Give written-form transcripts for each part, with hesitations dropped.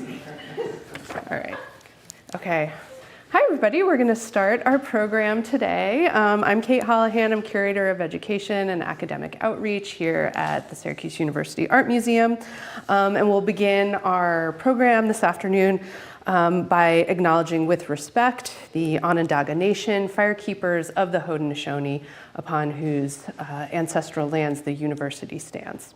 All right. Okay. Hi, everybody. We're going to start our program today. I'm Kate Holohan. I'm Curator of Education and Academic Outreach here at the Syracuse University Art Museum. And we'll begin our program this afternoon by acknowledging with respect the Onondaga Nation, firekeepers of the Haudenosaunee, upon whose ancestral lands the university stands.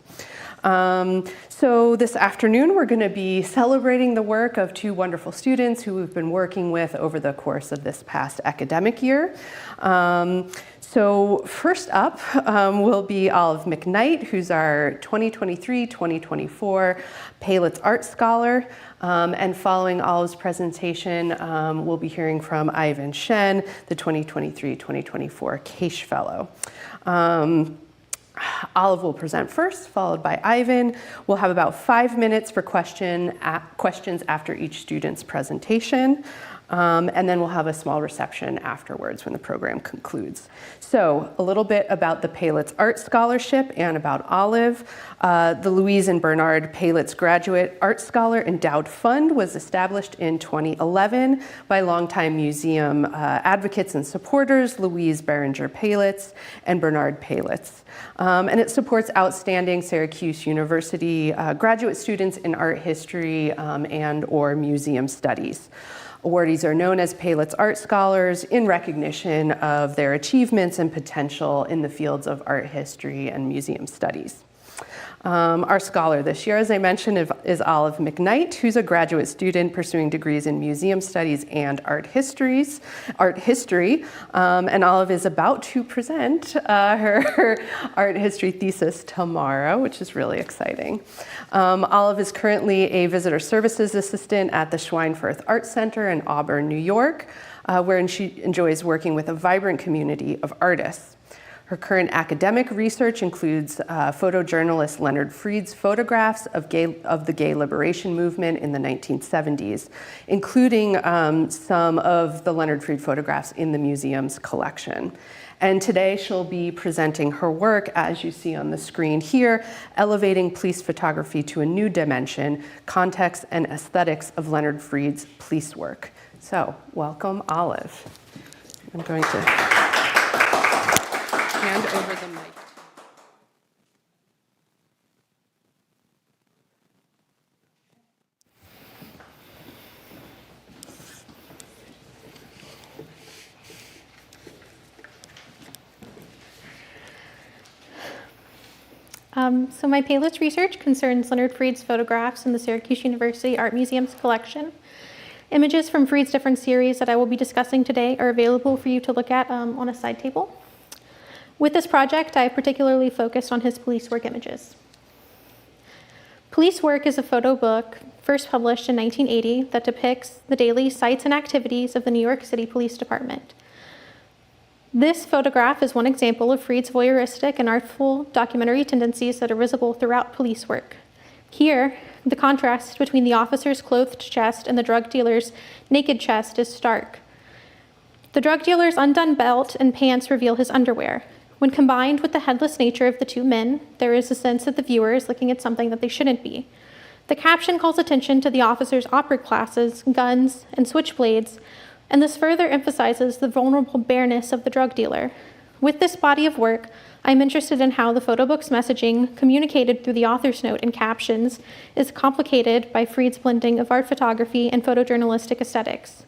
So this afternoon, we're going to be celebrating the work of two wonderful students who we've been working with over the course of this past academic year. So first up will be Olive McKnight, who's our 2023-2024 Palitz Art Scholar. And following Olive's presentation, we'll be hearing from Ivan Shen, the 2023-2024 Kaish Fellow. Olive will present first, followed by Ivan. We'll have about 5 minutes for questions after each student's presentation. And then we'll have a small reception afterwards when the program concludes. So a little bit about the Palitz Art Scholarship and about Olive. The Louise and Bernard Palitz Graduate Art Scholar Endowed Fund was established in 2011 by longtime museum advocates and supporters, Louise Berenger Palitz and Bernard Palitz. And it supports outstanding Syracuse University graduate students in art history and/or museum studies. Awardees are known as Palitz Art Scholars in recognition of their achievements and potential in the fields of art history and museum studies. Our scholar this year, as I mentioned, is Olive McKnight, who's a graduate student pursuing degrees in museum studies and art history. And Olive is about to present her art history thesis tomorrow, which is really exciting. Olive is currently a visitor services assistant at the Schweinfurth Art Center in Auburn, New York, wherein she enjoys working with a vibrant community of artists. Her current academic research includes photojournalist Leonard Freed's photographs of the gay liberation movement in the 1970s, including some of the Leonard Freed photographs in the museum's collection. And today she'll be presenting her work, as you see on the screen here, elevating police photography to a new dimension, context and aesthetics of Leonard Freed's police work. So, welcome, Olive. I'm going to hand over the mic. So my Palitz research concerns Leonard Freed's photographs in the Syracuse University Art Museum's collection. Images from Freed's different series that I will be discussing today are available for you to look at on a side table. With this project, I particularly focused on his police work images. Police Work is a photo book first published in 1980 that depicts the daily sights and activities of the New York City Police Department. This photograph is one example of Freed's voyeuristic and artful documentary tendencies that are visible throughout police work. Here, the contrast between the officer's clothed chest and the drug dealer's naked chest is stark. The drug dealer's undone belt and pants reveal his underwear. When combined with the headless nature of the two men, there is a sense that the viewer is looking at something that they shouldn't be. The caption calls attention to the officer's opera glasses, guns, and switchblades, and this further emphasizes the vulnerable bareness of the drug dealer. With this body of work, I'm interested in how the photo book's messaging, communicated through the author's note and captions, is complicated by Freed's blending of art photography and photojournalistic aesthetics.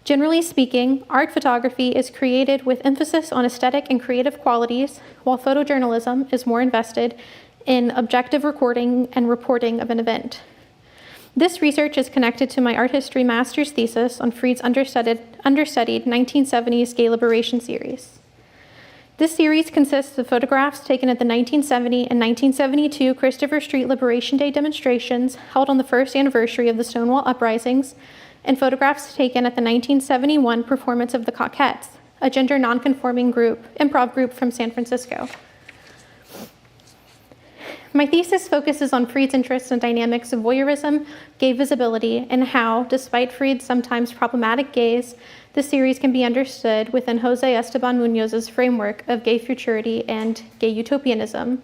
Generally speaking, art photography is created with emphasis on aesthetic and creative qualities, while photojournalism is more invested in objective recording and reporting of an event. This research is connected to my art history master's thesis on Freed's understudied 1970s gay liberation series. This series consists of photographs taken at the 1970 and 1972 Christopher Street Liberation Day demonstrations held on the first anniversary of the Stonewall uprisings, and photographs taken at the 1971 performance of the Coquettes, a gender nonconforming improv group from San Francisco. My thesis focuses on Freed's interests and dynamics of voyeurism, gay visibility, and how, despite Freed's sometimes problematic gaze, the series can be understood within Jose Esteban Munoz's framework of gay futurity and gay utopianism.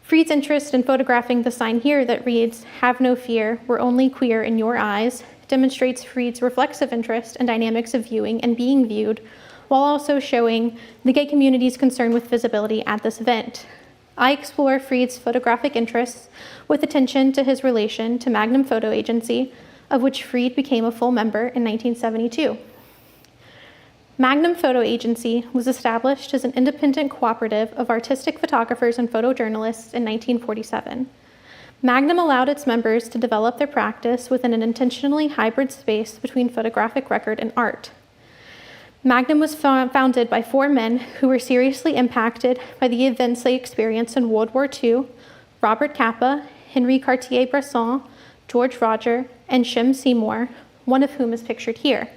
Freed's interest in photographing the sign here that reads, "Have no fear, we're only queer in your eyes," demonstrates Freed's reflexive interest in dynamics of viewing and being viewed, while also showing the gay community's concern with visibility at this event. I explore Freed's photographic interests with attention to his relation to Magnum Photo Agency, of which Freed became a full member in 1972. Magnum Photo Agency was established as an independent cooperative of artistic photographers and photojournalists in 1947. Magnum allowed its members to develop their practice within an intentionally hybrid space between photographic record and art. Magnum was founded by 4 men who were seriously impacted by the events they experienced in World War II: Robert Capa, Henri Cartier-Bresson, George Roger, and Shem Seymour, one of whom is pictured here.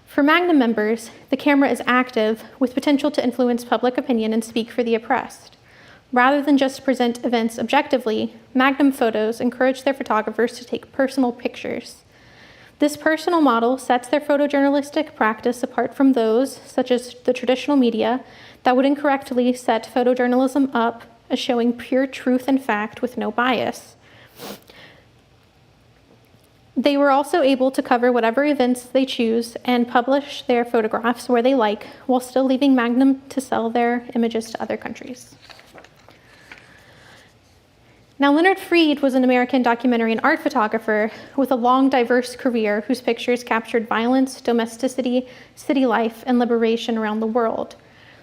For Magnum members, the camera is active with potential to influence public opinion and speak for the oppressed. Rather than just present events objectively, Magnum photos encourage their photographers to take personal pictures. This personal model sets their photojournalistic practice apart from those, such as the traditional media, that would incorrectly set photojournalism up as showing pure truth and fact with no bias. They were also able to cover whatever events they choose and publish their photographs where they like, while still leaving Magnum to sell their images to other countries. Now, Leonard Freed was an American documentary and art photographer with a long, diverse career whose pictures captured violence, domesticity, city life, and liberation around the world.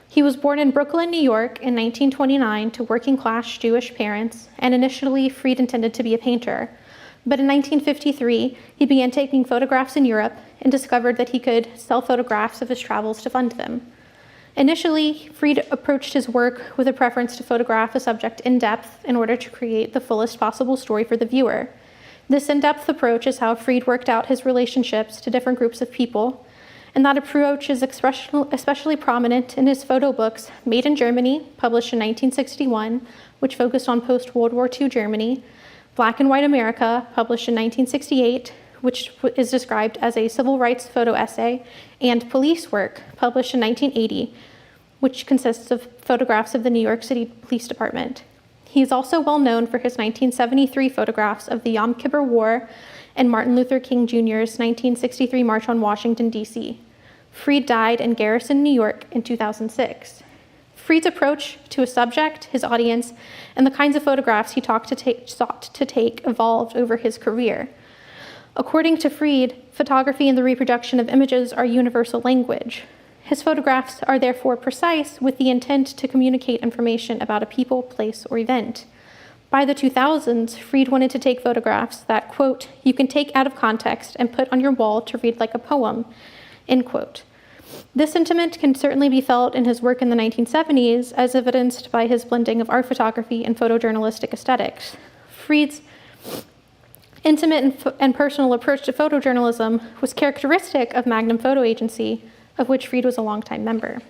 He was born in Brooklyn, New York in 1929 to working-class Jewish parents, and initially Freed intended to be a painter. But in 1953, he began taking photographs in Europe and discovered that he could sell photographs of his travels to fund them. Initially, Freed approached his work with a preference to photograph a subject in depth in order to create the fullest possible story for the viewer. This in-depth approach is how Freed worked out his relationships to different groups of people, and that approach is especially prominent in his photo books Made in Germany, published in 1961, which focused on post-World War II Germany, Black and White America, published in 1968, which is described as a civil rights photo essay, and Police Work, published in 1980, which consists of photographs of the New York City Police Department. He is also well known for his 1973 photographs of the Yom Kippur War and Martin Luther King Jr.'s 1963 March on Washington, D.C. Freed died in Garrison, New York in 2006. Freed's approach to a subject, his audience, and the kinds of photographs he sought to take evolved over his career. According to Freed, photography and the reproduction of images are universal language. His photographs are therefore precise with the intent to communicate information about a people, place, or event. By the 2000s, Freed wanted to take photographs that, quote, "you can take out of context and put on your wall to read like a poem," end quote. This sentiment can certainly be felt in his work in the 1970s, as evidenced by his blending of art photography and photojournalistic aesthetics. Freed's intimate and personal approach to photojournalism was characteristic of Magnum Photo Agency, of which Freed was a longtime member.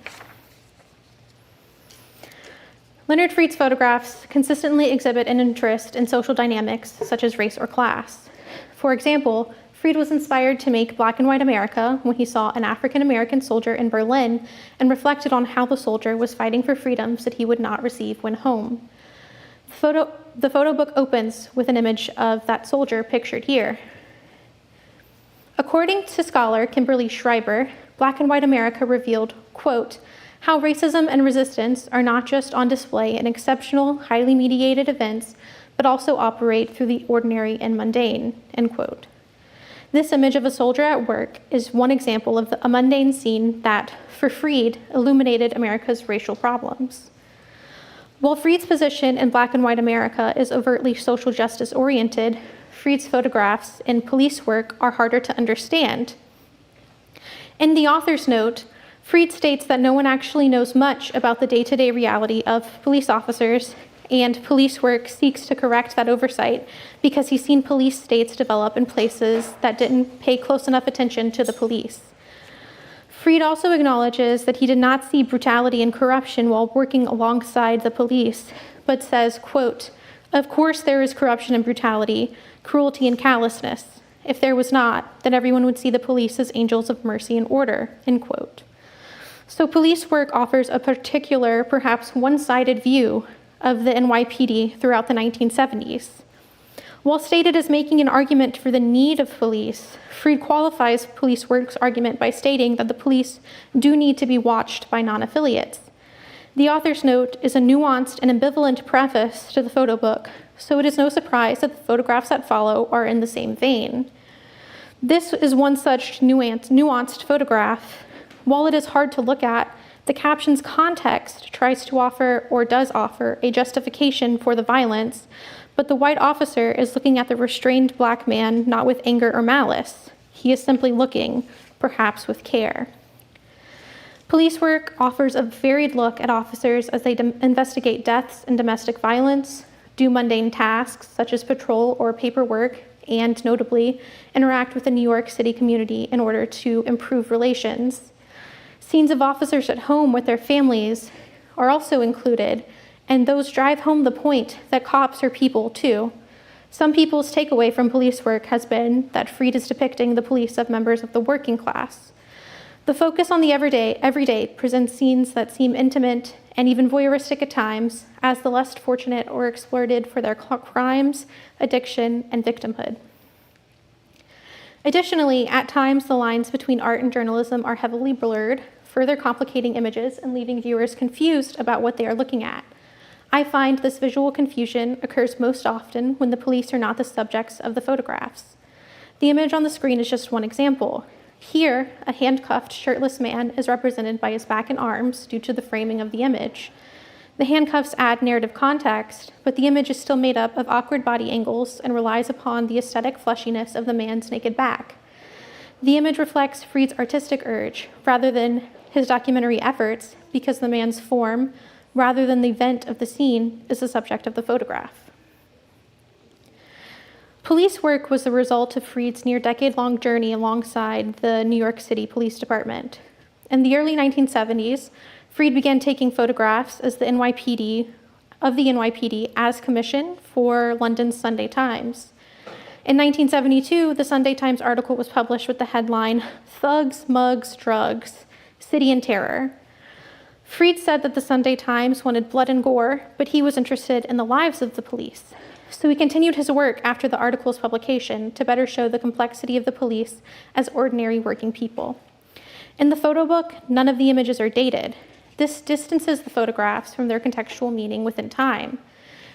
Leonard Freed's photographs consistently exhibit an interest in social dynamics such as race or class. For example, Freed was inspired to make Black and White America when he saw an African-American soldier in Berlin and reflected on how the soldier was fighting for freedoms that he would not receive when home. The photo book opens with an image of that soldier pictured here. According to scholar Kimberly Schreiber, Black and White America revealed, quote, "how racism and resistance are not just on display in exceptional, highly mediated events, but also operate through the ordinary and mundane," end quote. This image of a soldier at work is one example of a mundane scene that, for Freed, illuminated America's racial problems. While Freed's position in Black and White America is overtly social justice oriented, Freed's photographs in Police Work are harder to understand. In the author's note, Freed states that no one actually knows much about the day-to-day reality of police officers, and Police Work seeks to correct that oversight because he's seen police states develop in places that didn't pay close enough attention to the police. Freed also acknowledges that he did not see brutality and corruption while working alongside the police, but says, quote, "of course there is corruption and brutality, cruelty and callousness. If there was not, then everyone would see the police as angels of mercy and order," end quote. So Police Work offers a particular, perhaps one-sided view of the NYPD throughout the 1970s. While stated as making an argument for the need of police, Freed qualifies police work's argument by stating that the police do need to be watched by non-affiliates. The author's note is a nuanced and ambivalent preface to the photo book, so it is no surprise that the photographs that follow are in the same vein. This is one such nuanced photograph. While it is hard to look at, the caption's context tries to offer, or does offer, a justification for the violence, but the white officer is looking at the restrained black man not with anger or malice. He is simply looking, perhaps with care. Police work offers a varied look at officers as they investigate deaths and domestic violence, do mundane tasks such as patrol or paperwork, and notably, interact with the New York City community in order to improve relations. Scenes of officers at home with their families are also included, and those drive home the point that cops are people too. Some people's takeaway from police work has been that Freed is depicting the police of members of the working class. The focus on the everyday presents scenes that seem intimate and even voyeuristic at times, as the less fortunate or exploited for their crimes, addiction, and victimhood. Additionally, at times the lines between art and journalism are heavily blurred, further complicating images and leaving viewers confused about what they are looking at. I find this visual confusion occurs most often when the police are not the subjects of the photographs. The image on the screen is just one example. Here, a handcuffed, shirtless man is represented by his back and arms due to the framing of the image. The handcuffs add narrative context, but the image is still made up of awkward body angles and relies upon the aesthetic fleshiness of the man's naked back. The image reflects Freed's artistic urge rather than his documentary efforts, because the man's form, rather than the event of the scene, is the subject of the photograph. Police work was the result of Freed's near-decade-long journey alongside the New York City Police Department. In the early 1970s, Freed began taking photographs as the NYPD as commissioned for London's Sunday Times. In 1972, the Sunday Times article was published with the headline, "Thugs, Mugs, Drugs, City in Terror." Freed said that the Sunday Times wanted blood and gore, but he was interested in the lives of the police. So he continued his work after the article's publication to better show the complexity of the police as ordinary working people. In the photo book, none of the images are dated. This distances the photographs from their contextual meaning within time.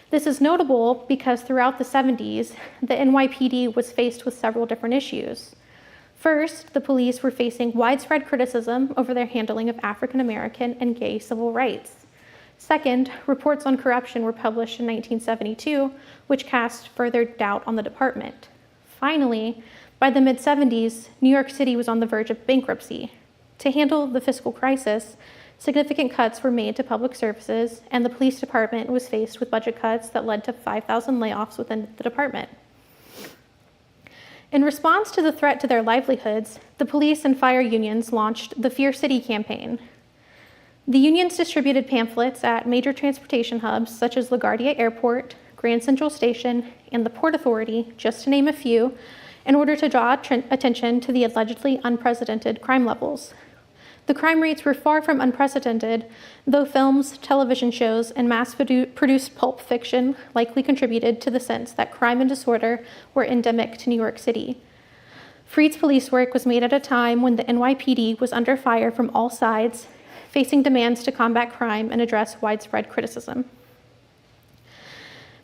This is notable because throughout the 70s, the NYPD was faced with several different issues. First, the police were facing widespread criticism over their handling of African American and gay civil rights. Second, reports on corruption were published in 1972, which cast further doubt on the department. Finally, by the mid-70s, New York City was on the verge of bankruptcy. To handle the fiscal crisis, significant cuts were made to public services, and the police department was faced with budget cuts that led to 5,000 layoffs within the department. In response to the threat to their livelihoods, the police and fire unions launched the Fear City campaign. The unions distributed pamphlets at major transportation hubs such as LaGuardia Airport, Grand Central Station, and the Port Authority, just to name a few, in order to draw attention to the allegedly unprecedented crime levels. The crime rates were far from unprecedented, though films, television shows, and mass-produced pulp fiction likely contributed to the sense that crime and disorder were endemic to New York City. Freed's police work was made at a time when the NYPD was under fire from all sides, facing demands to combat crime and address widespread criticism.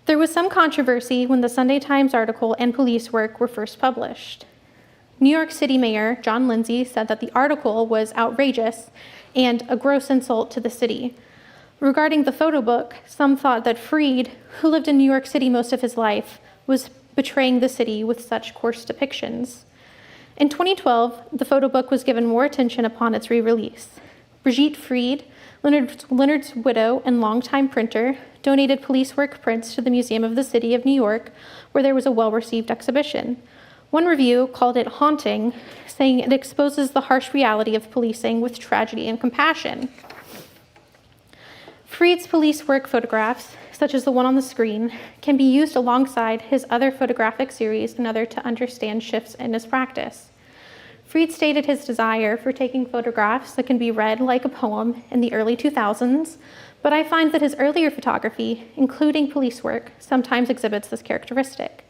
There was some controversy when the Sunday Times article and police work were first published. New York City Mayor John Lindsay said that the article was outrageous and a gross insult to the city. Regarding the photo book, some thought that Freed, who lived in New York City most of his life, was betraying the city with such coarse depictions. In 2012, the photo book was given more attention upon its re-release. Brigitte Freed, Leonard's widow and longtime printer, donated police work prints to the Museum of the City of New York, where there was a well-received exhibition. One review called it haunting, saying it exposes the harsh reality of policing with tragedy and compassion. Freed's police work photographs, such as the one on the screen, can be used alongside his other photographic series in order to understand shifts in his practice. Freed stated his desire for taking photographs that can be read like a poem in the early 2000s, but I find that his earlier photography, including police work, sometimes exhibits this characteristic.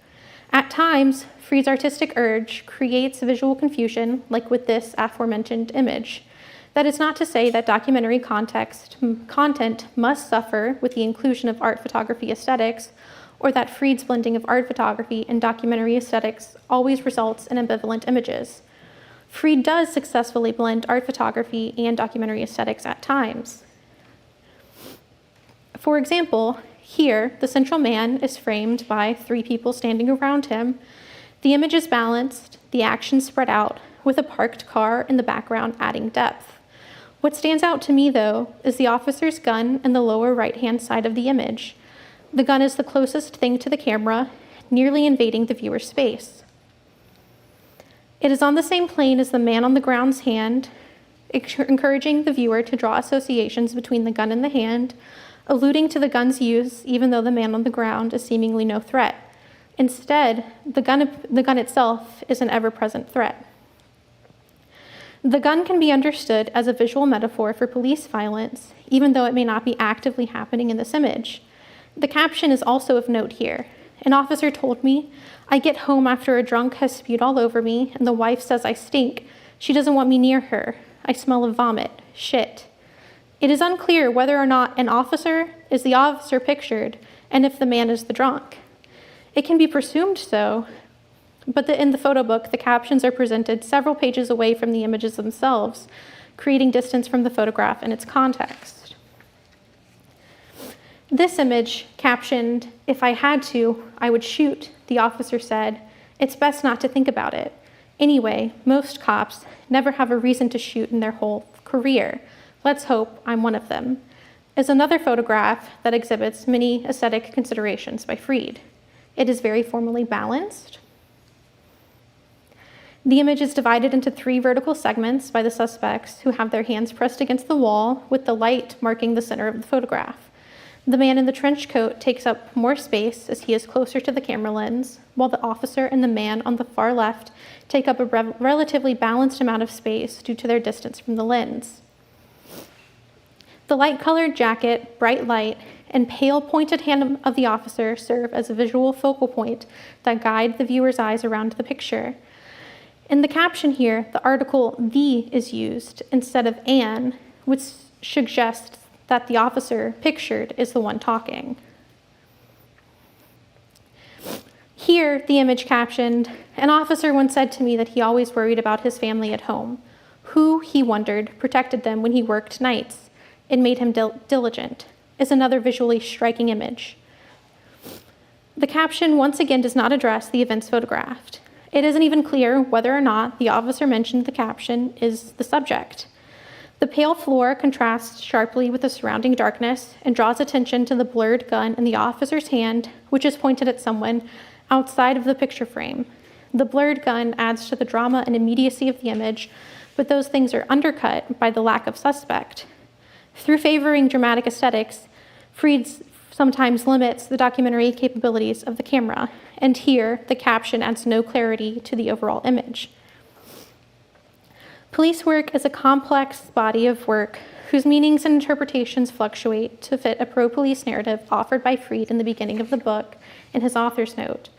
At times, Freed's artistic urge creates visual confusion, like with this aforementioned image. That is not to say that documentary content must suffer with the inclusion of art photography aesthetics, or that Freed's blending of art photography and documentary aesthetics always results in ambivalent images. Freed does successfully blend art photography and documentary aesthetics at times. For example, here, the central man is framed by 3 people standing around him. The image is balanced, the action spread out, with a parked car in the background adding depth. What stands out to me, though, is the officer's gun in the lower right-hand side of the image. The gun is the closest thing to the camera, nearly invading the viewer's space. It is on the same plane as the man on the ground's hand, encouraging the viewer to draw associations between the gun and the hand, alluding to the gun's use even though the man on the ground is seemingly no threat. Instead, the gun itself is an ever-present threat. The gun can be understood as a visual metaphor for police violence, even though it may not be actively happening in this image. The caption is also of note here. An officer told me, "I get home after a drunk has spewed all over me, and the wife says I stink. She doesn't want me near her. I smell of vomit. Shit." It is unclear whether or not an officer is the officer pictured and if the man is the drunk. It can be presumed so, but in the photo book, the captions are presented several pages away from the images themselves, creating distance from the photograph and its context. This image, captioned, "If I had to, I would shoot," the officer said, "It's best not to think about it. Anyway, most cops never have a reason to shoot in their whole career. Let's hope I'm one of them," is another photograph that exhibits many aesthetic considerations by Freed. It is very formally balanced. The image is divided into 3 vertical segments by the suspects who have their hands pressed against the wall, with the light marking the center of the photograph. The man in the trench coat takes up more space as he is closer to the camera lens, while the officer and the man on the far left take up a relatively balanced amount of space due to their distance from the lens. The light-colored jacket, bright light, and pale pointed hand of the officer serve as a visual focal point that guide the viewer's eyes around the picture. In the caption here, the article "the" is used instead of "an," which suggests that the officer pictured is the one talking. Here, the image captioned, "An officer once said to me that he always worried about his family at home. Who, he wondered, protected them when he worked nights. It made him diligent," is another visually striking image. The caption once again does not address the events photographed. It isn't even clear whether or not the officer mentioned the caption is the subject. The pale floor contrasts sharply with the surrounding darkness and draws attention to the blurred gun in the officer's hand, which is pointed at someone outside of the picture frame. The blurred gun adds to the drama and immediacy of the image, but those things are undercut by the lack of suspect. Through favoring dramatic aesthetics, Freed sometimes limits the documentary capabilities of the camera, and here the caption adds no clarity to the overall image. Police work is a complex body of work whose meanings and interpretations fluctuate to fit a pro-police narrative offered by Freed in the beginning of the book in his author's note.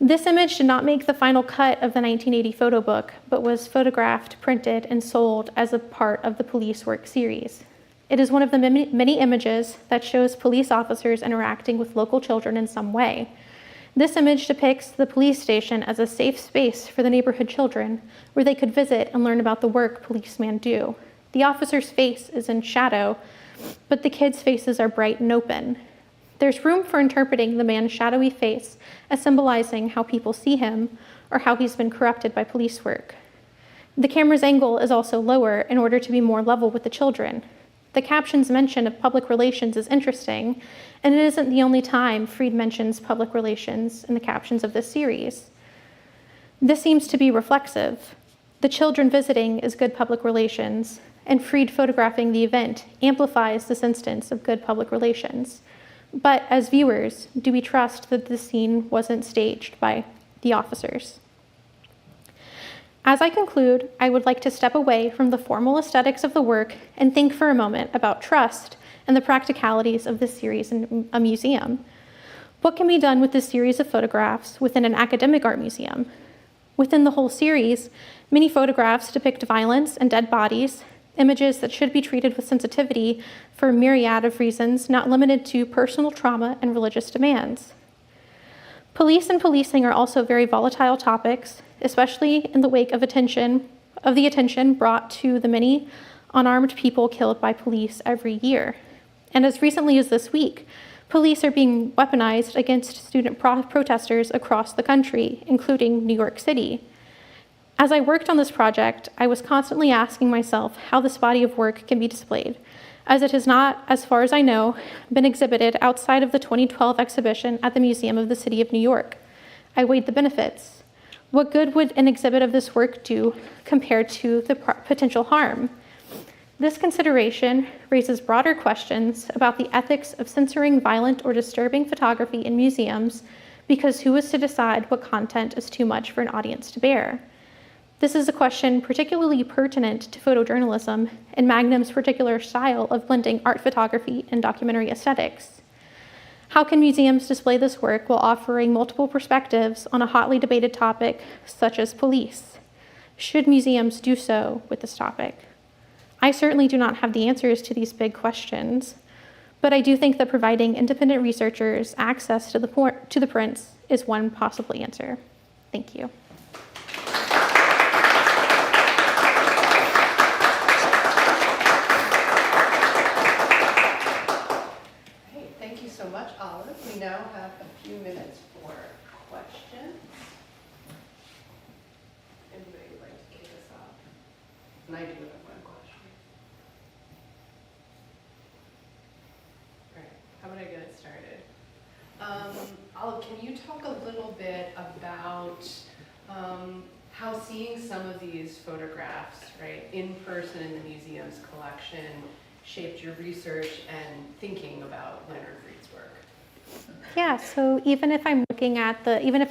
This image did not make the final cut of the 1980 photo book, but was photographed, printed, and sold as a part of the police work series. It is one of the many images that shows police officers interacting with local children in some way. This image depicts the police station as a safe space for the neighborhood children, where they could visit and learn about the work policemen do. The officer's face is in shadow, but the kids' faces are bright and open. There's room for interpreting the man's shadowy face as symbolizing how people see him or how he's been corrupted by police work. The camera's angle is also lower in order to be more level with the children. The caption's mention of public relations is interesting, and it isn't the only time Freed mentions public relations in the captions of this series. This seems to be reflexive. The children visiting is good public relations, and Freed photographing the event amplifies this instance of good public relations. But as viewers, do we trust that this scene wasn't staged by the officers? As I conclude, I would like to step away from the formal aesthetics of the work and think for a moment about trust and the practicalities of this series in a museum. What can be done with this series of photographs within an academic art museum? Within the whole series, many photographs depict violence and dead bodies, images that should be treated with sensitivity for a myriad of reasons not limited to personal trauma and religious demands. Police and policing are also very volatile topics, especially in the wake of the attention brought to the many unarmed people killed by police every year. And as recently as this week, police are being weaponized against student protesters across the country, including New York City. As I worked on this project, I was constantly asking myself how this body of work can be displayed, as it has not, as far as I know, been exhibited outside of the 2012 exhibition at the Museum of the City of New York. I weighed the benefits. What good would an exhibit of this work do compared to the potential harm? This consideration raises broader questions about the ethics of censoring violent or disturbing photography in museums, because who is to decide what content is too much for an audience to bear? This is a question particularly pertinent to photojournalism and Magnum's particular style of blending art photography and documentary aesthetics. How can museums display this work while offering multiple perspectives on a hotly debated topic such as police? Should museums do so with this topic? I certainly do not have the answers to these big questions, but I do think that providing independent researchers access to the prints is one possible answer. Thank you. Thank you so much, Olive. We now have a few minutes for questions. Anybody would like to kick us off? And I do have one question. All right, how about I get it started? Olive, can you talk a little bit about how seeing some of these photographs, right, in person in the museum's collection shaped your research and thinking about Leonard Freed's work? Yeah, so even if I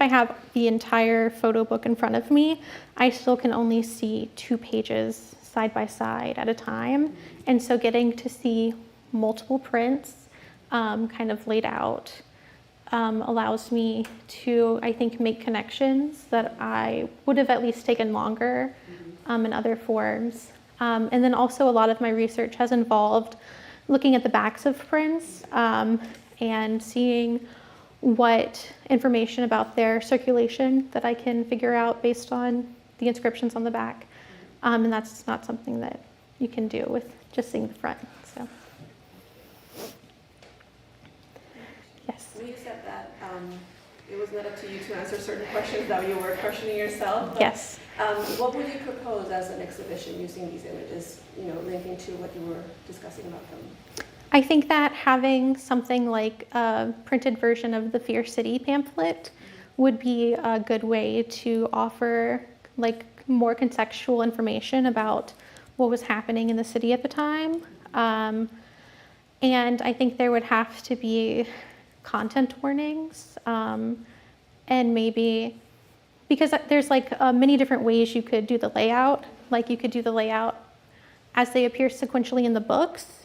have the entire photo book in front of me, I still can only see 2 pages side by side at a time. And so getting to see multiple prints kind of laid out allows me to, I think, make connections that I would have at least taken longer in other forms. And then also a lot of my research has involved looking at the backs of prints and seeing what information about their circulation that I can figure out based on the inscriptions on the back. And that's not something that you can do with just seeing the front. So, yes. You said that it was not up to you to answer certain questions that you were questioning yourself. But, Yes. What would you propose as an exhibition using these images, linking to what you were discussing about them? I think that having something like a printed version of the Fear City pamphlet would be a good way to offer like more contextual information about what was happening in the city at the time. And I think there would have to be content warnings and maybe, because there's like many different ways you could do the layout. Like you could do the layout as they appear sequentially in the books,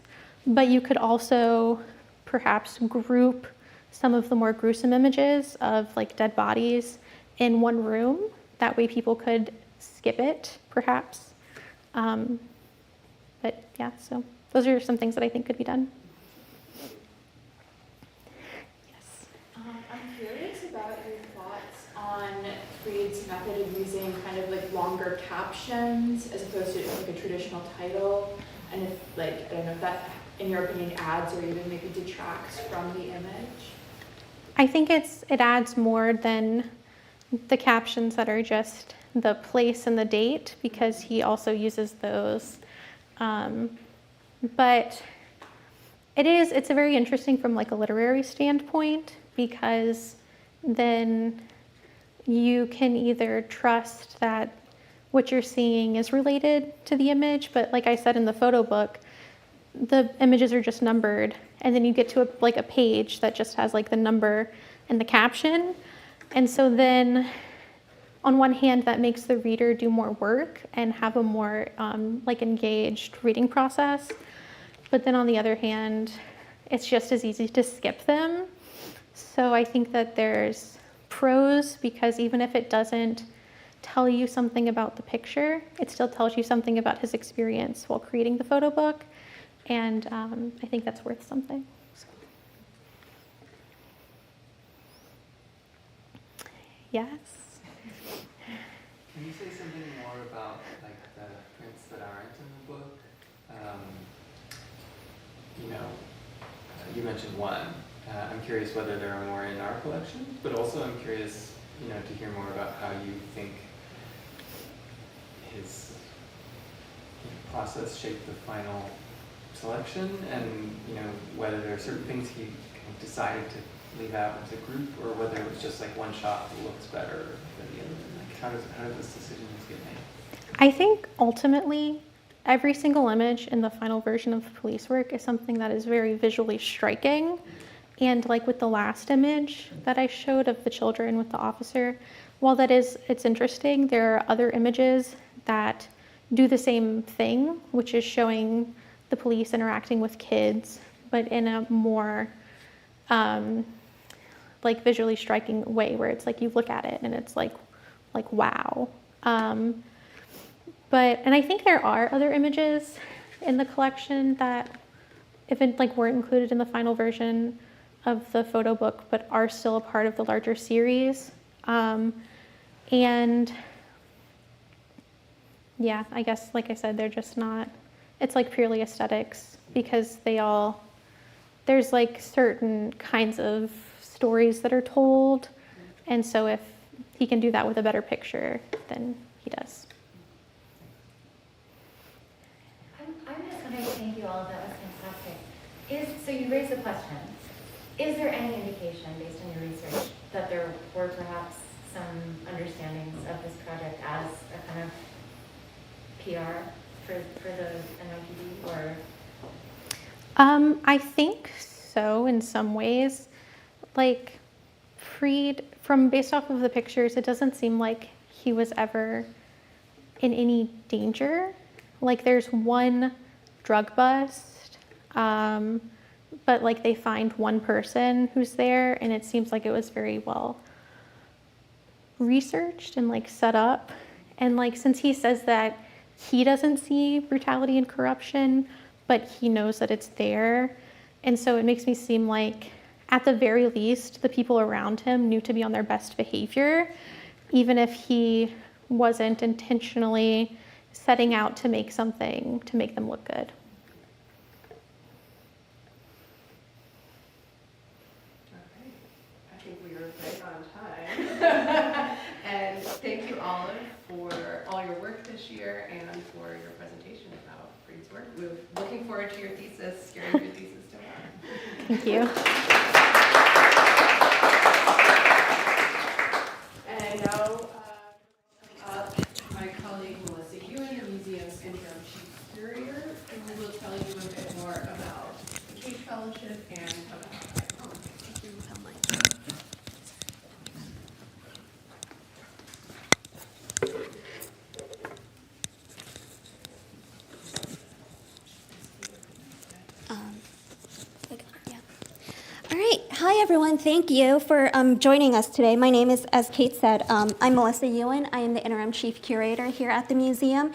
but you could also perhaps group some of the more gruesome images of like dead bodies in one room. That way people could skip it, perhaps. But yeah, so those are some things that I think could be done. Yes. I'm curious about your thoughts on Freed's method of using kind of like longer captions as opposed to like a traditional title, and if like, I don't know if that, in your opinion, adds or even maybe detracts from the image? I think it adds more than the captions that are just the place and the date, because he also uses those. But it's a very interesting from like a literary standpoint, because then you can either trust that what you're seeing is related to the image, but like I said in the photo book, the images are just numbered, and then you get to a page that just has like the number and the caption. And so then on one hand, that makes the reader do more work and have a more like engaged reading process. But then on the other hand, it's just as easy to skip them. So I think that there's pros, because even if it doesn't tell you something about the picture, it still tells you something about his experience while creating the photo book. And I think that's worth something. So. Yes? Can you say something more about like the prints that aren't in the book? You mentioned one. I'm curious whether there are more in our collection, but also I'm curious, to hear more about how you think his process shaped the final selection, and whether there are certain things he kind of decided to leave out as a group, or whether it was just like one shot that looks better than the other. Like how do those decisions get made? I think ultimately, every single image in the final version of police work is something that is very visually striking. And like with the last image that I showed of the children with the officer, while it's interesting, there are other images that do the same thing, which is showing the police interacting with kids, but in a more like visually striking way, where it's like you look at it and it's like wow. And I think there are other images in the collection that weren't included in the final version of the photo book, but are still a part of the larger series. And yeah, I guess, like I said, they're just not, it's like purely aesthetics, because there's like certain kinds of stories that are told. And so if he can do that with a better picture, then he does. I'm just wondering, thank you all, that was fantastic. So you raised the question, is there any indication based on your research that there were perhaps some understandings of this project as a kind of PR for the NYPD, or? I think so in some ways. Like Freed, based off of the pictures, it doesn't seem like he was ever in any danger. Like there's one drug bust, but like they find one person who's there, and it seems like it was very well researched and like set up. And like since he says that he doesn't see brutality and corruption, but he knows that it's there, and so it makes me seem like at the very least the people around him knew to be on their best behavior, even if he wasn't intentionally setting out to make something to make them look good. Okay, I think we are right on time. And thank you, Olive, for all your work this year and for your presentation about Freed's work. We're looking forward to your thesis, hearing your thesis tomorrow. Thank you. And now, my colleague Melissa Ewan, the museum's interim chief curator, who will tell you a bit more about the Kaish Fellowship and about All right. Hi, everyone. Thank you for joining us today. My name is, as Kate said, I'm Melissa Ewan. I am the interim chief curator here at the museum,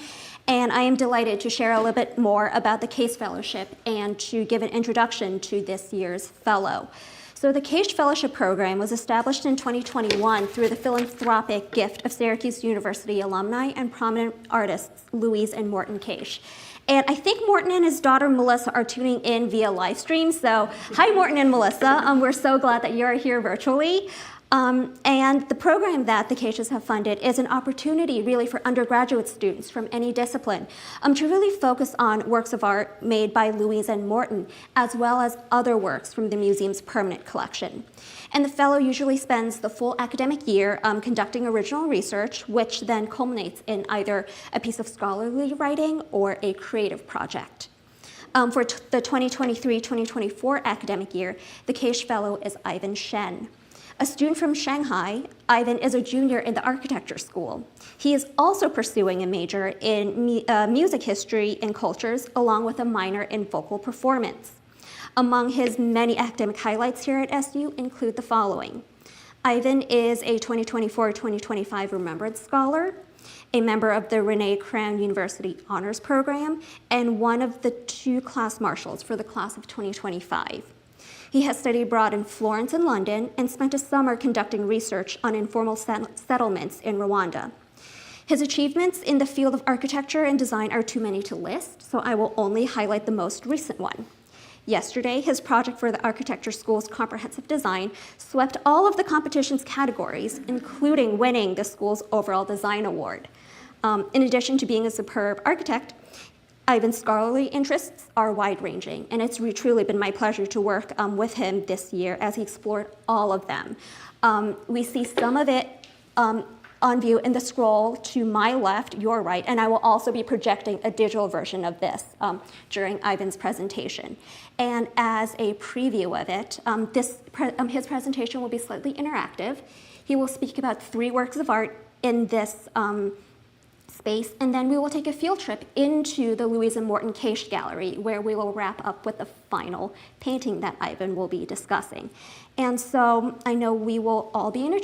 and I am delighted to share a little bit more about the Kaish Fellowship and to give an introduction to this year's fellow. So the Kaish Fellowship Program was established in 2021 through the philanthropic gift of Syracuse University alumni and prominent artists Louise and Morton Kaish. And I think Morton and his daughter Melissa are tuning in via live stream. So hi, Morton and Melissa. We're so glad that you're here virtually. And the program that the Kaishes have funded is an opportunity really for undergraduate students from any discipline to really focus on works of art made by Louise and Morton, as well as other works from the museum's permanent collection. And the fellow usually spends the full academic year conducting original research, which then culminates in either a piece of scholarly writing or a creative project. For the 2023-2024 academic year, the Kaish Fellow is Ivan Shen. A student from Shanghai, Ivan is a junior in the architecture school. He is also pursuing a major in music history and cultures, along with a minor in vocal performance. Among his many academic highlights here at SU include the following. Ivan is a 2024-2025 Remembrance Scholar, a member of the Rene Crown University Honors Program, and one of the 2 class marshals for the class of 2025. He has studied abroad in Florence and London and spent a summer conducting research on informal settlements in Rwanda. His achievements in the field of architecture and design are too many to list, so I will only highlight the most recent one. Yesterday, his project for the architecture school's comprehensive design swept all of the competition's categories, including winning the school's overall design award. In addition to being a superb architect, Ivan's scholarly interests are wide-ranging, and it's truly been my pleasure to work with him this year as he explored all of them. We see some of it on view in the scroll to my left, your right, and I will also be projecting a digital version of this during Ivan's presentation. And as a preview of it, his presentation will be slightly interactive. He will speak about 3 works of art in this space, and then we will take a field trip into the Louise and Morton Kaish gallery, where we will wrap up with the final painting that Ivan will be discussing. And so I know we will all be in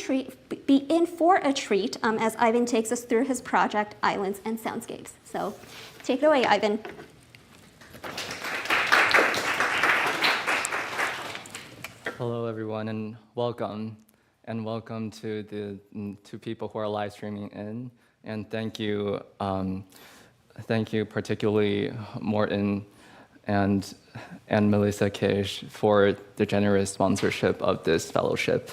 for a treat as Ivan takes us through his project, Islands and Soundscapes. So take it away, Ivan. Hello, everyone, and welcome to the 2 people who are live streaming in. And thank you particularly Morton and Melissa Kaish for the generous sponsorship of this fellowship.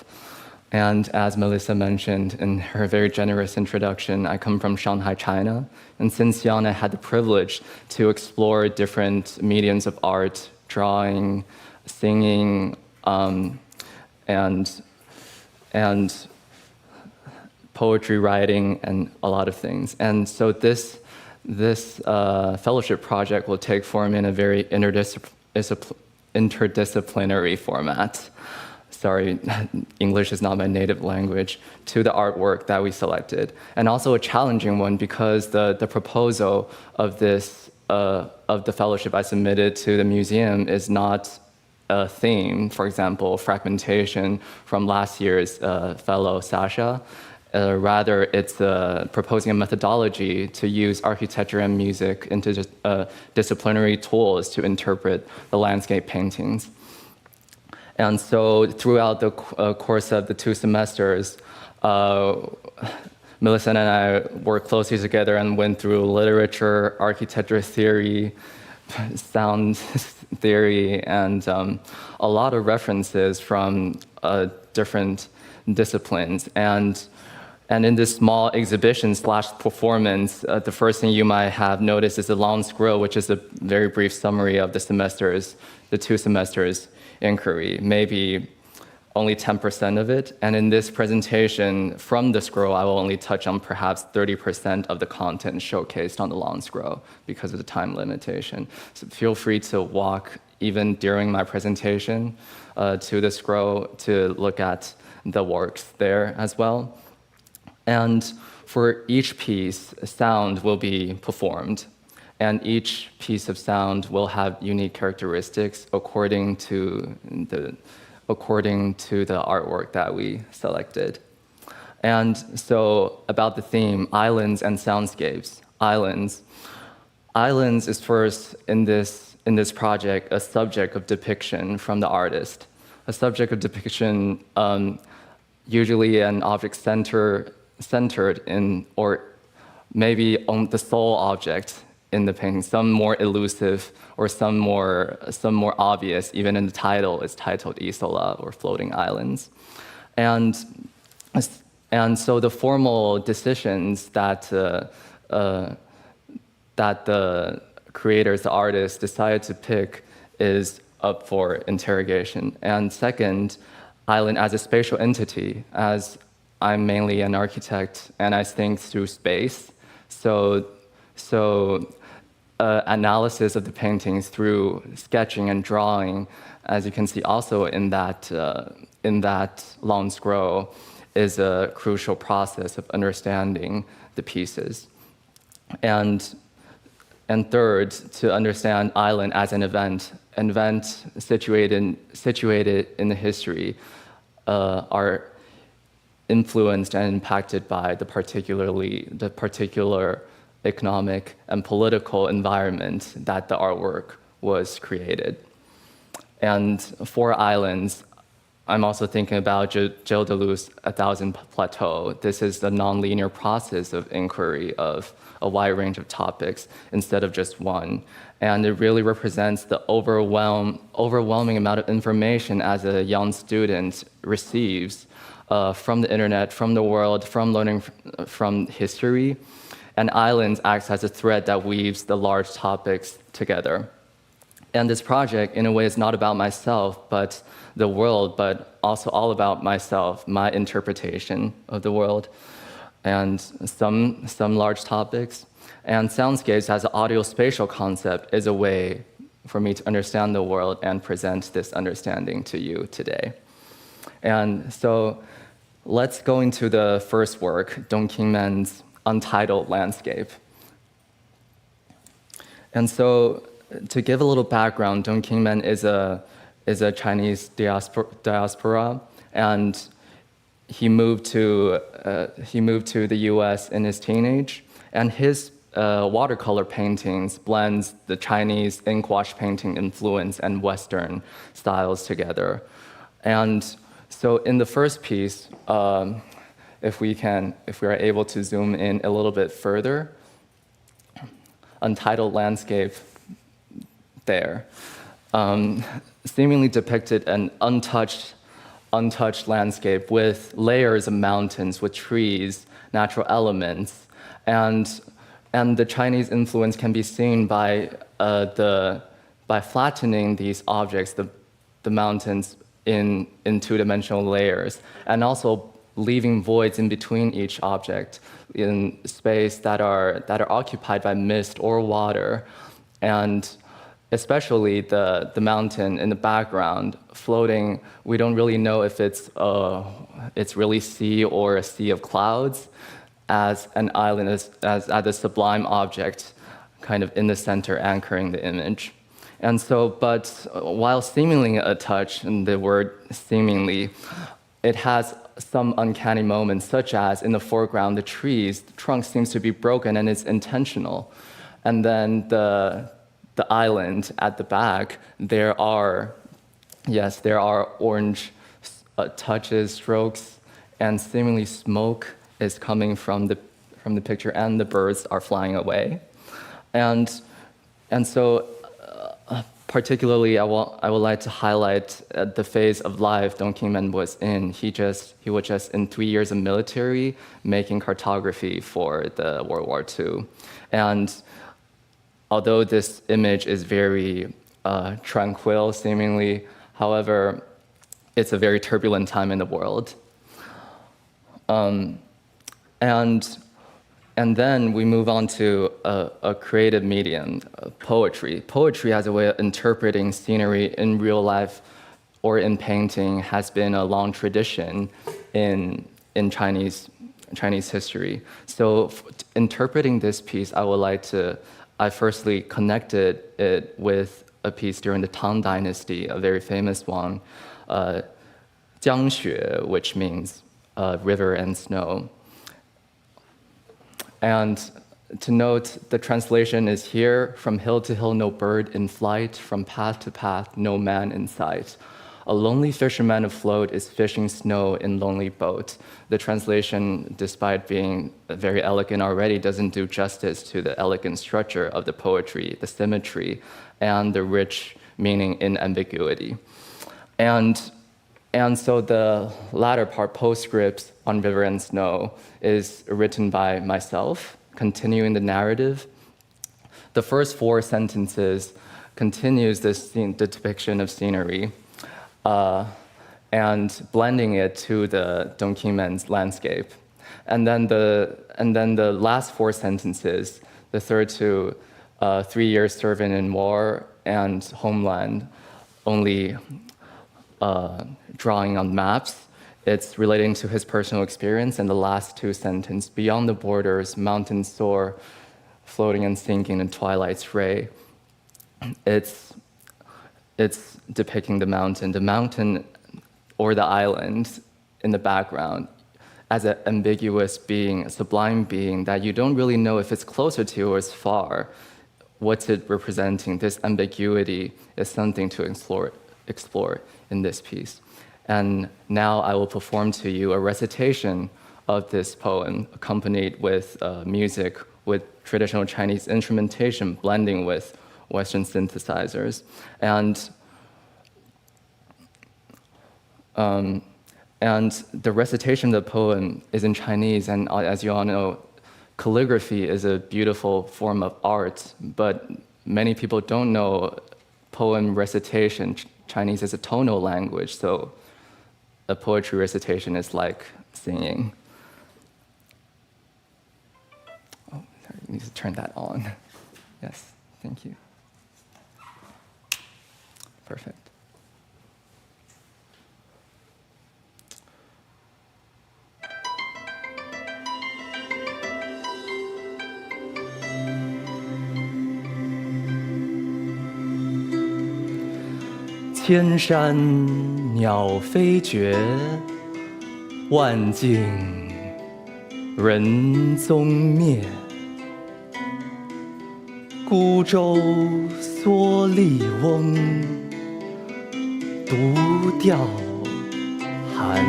And as Melissa mentioned in her very generous introduction, I come from Shanghai, China. And since young, I had the privilege to explore different mediums of art, drawing, singing, and poetry writing, and a lot of things. And so this fellowship project will take form in a very interdisciplinary format. Sorry, English is not my native language, to the artwork that we selected. And also a challenging one because the proposal of the fellowship I submitted to the museum is not a theme, for example, fragmentation from last year's fellow Sasha. Rather, it's proposing a methodology to use architecture and music into disciplinary tools to interpret the landscape paintings. And so throughout the course of the 2 semesters, Melissa and I worked closely together and went through literature, architecture theory, sound theory, and a lot of references from different disciplines. And in this small exhibition/performance, the first thing you might have noticed is the long scroll, which is a very brief summary of the 2 semesters inquiry, maybe only 10% of it. And in this presentation from the scroll, I will only touch on perhaps 30% of the content showcased on the long scroll because of the time limitation. So feel free to walk, even during my presentation, to the scroll to look at the works there as well. And for each piece, sound will be performed, and each piece of sound will have unique characteristics according to the artwork that we selected. And so about the theme, islands and soundscapes. Islands is first in this project a subject of depiction from the artist. A subject of depiction, usually an object centered in, or maybe on the sole object in the painting, some more elusive or some more obvious. Even in the title, it's titled Isola, or Floating Islands. And so the formal decisions that the creators, the artists, decided to pick is up for interrogation. And second, island as a spatial entity, as I'm mainly an architect and I think through space. So analysis of the paintings through sketching and drawing, as you can see also in that long scroll, is a crucial process of understanding the pieces. And third, to understand island as an event situated in the history, are influenced and impacted by the particular economic and political environment that the artwork was created. And for islands, I'm also thinking about Gilles Deleuze's 1,000 Plateau. This is the nonlinear process of inquiry of a wide range of topics instead of just one. And it really represents the overwhelming amount of information as a young student receives from the internet, from the world, from learning from history. And islands acts as a thread that weaves the large topics together. And this project, in a way, is not about myself, but the world, but also all about myself, my interpretation of the world, and some large topics. And Soundscapes as an audio-spatial concept is a way for me to understand the world and present this understanding to you today. And so let's go into the first work, Dong Qingmen's Untitled Landscape. And so to give a little background, Dong Qingmen is a Chinese diaspora, and he moved to the U.S. in his teenage, and his watercolor paintings blends the Chinese ink wash painting influence and Western styles together. And so in the first piece, if we are able to zoom in a little bit further, Untitled Landscape there, seemingly depicted an untouched landscape with layers of mountains, with trees, natural elements, and the Chinese influence can be seen by flattening these objects, the mountains, in two-dimensional layers, and also leaving voids in between each object in space that are occupied by mist or water, and especially the mountain in the background floating. We don't really know if it's really sea or a sea of clouds, as an island as a sublime object, kind of in the center, anchoring the image. And so, but while seemingly a touch, and the word seemingly, it has some uncanny moments, such as in the foreground, the trees, the trunk seems to be broken and it's intentional. And then the island at the back, there are orange touches, strokes, and seemingly smoke is coming from the picture, and the birds are flying away. And so particularly, I would like to highlight the phase of life Dong Qingmen was in. He was just in 3 years of military, making cartography for the World War II. And although this image is very tranquil, seemingly, however, it's a very turbulent time in the world. And then we move on to a creative medium, poetry. Poetry as a way of interpreting scenery in real life or in painting has been a long tradition in Chinese history. So interpreting this piece, I firstly connected it with a piece during the Tang Dynasty, a very famous one, Jiangxue, which means river and snow. And to note, the translation is here: from hill to hill, no bird in flight; from path to path, no man in sight. A lonely fisherman afloat is fishing snow in lonely boat. The translation, despite being very elegant already, doesn't do justice to the elegant structure of the poetry, the symmetry, and the rich meaning in ambiguity. And so the latter part, postscript on river and snow, is written by myself, continuing the narrative. The first 4 sentences continues the depiction of scenery, and blending it to the Dong Qingmen's landscape. And then the last 4 sentences, the third 2, 3 years serving in war and homeland, only drawing on maps. It's relating to his personal experience, and the last two sentences, beyond the borders, mountains soar, floating and sinking in twilight's ray. It's depicting the mountain or the island in the background as an ambiguous being, a sublime being that you don't really know if it's closer to you or it's far. What's it representing? This ambiguity is something to explore in this piece. And now I will perform to you a recitation of this poem, accompanied with music, with traditional Chinese instrumentation, blending with Western synthesizers. And the recitation of the poem is in Chinese, and as you all know, calligraphy is a beautiful form of art, but many people don't know poem recitation. Chinese is a tonal language, so a poetry recitation is like singing. Oh, sorry, I need to turn that on. Yes, thank you. Perfect.千山鸟飞绝，万径人踪灭。孤舟蓑笠翁，独钓寒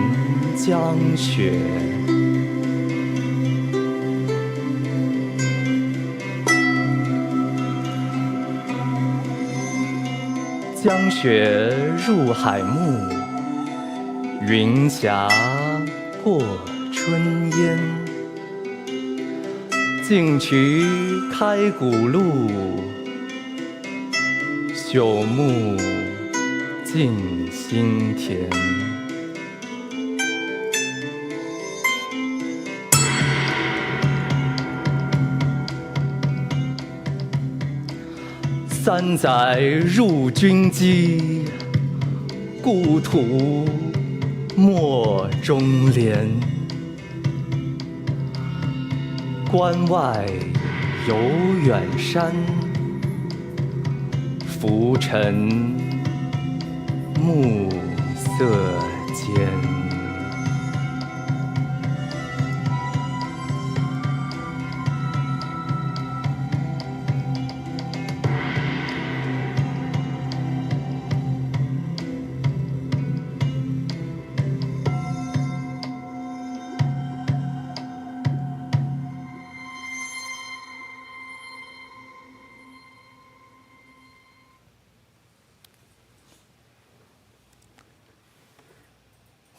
江雪。江雪入海暮，云霞过春烟。径渠开古路，朽木尽新田。三载入军机，故土莫中莲。关外有远山，浮沉暮色间。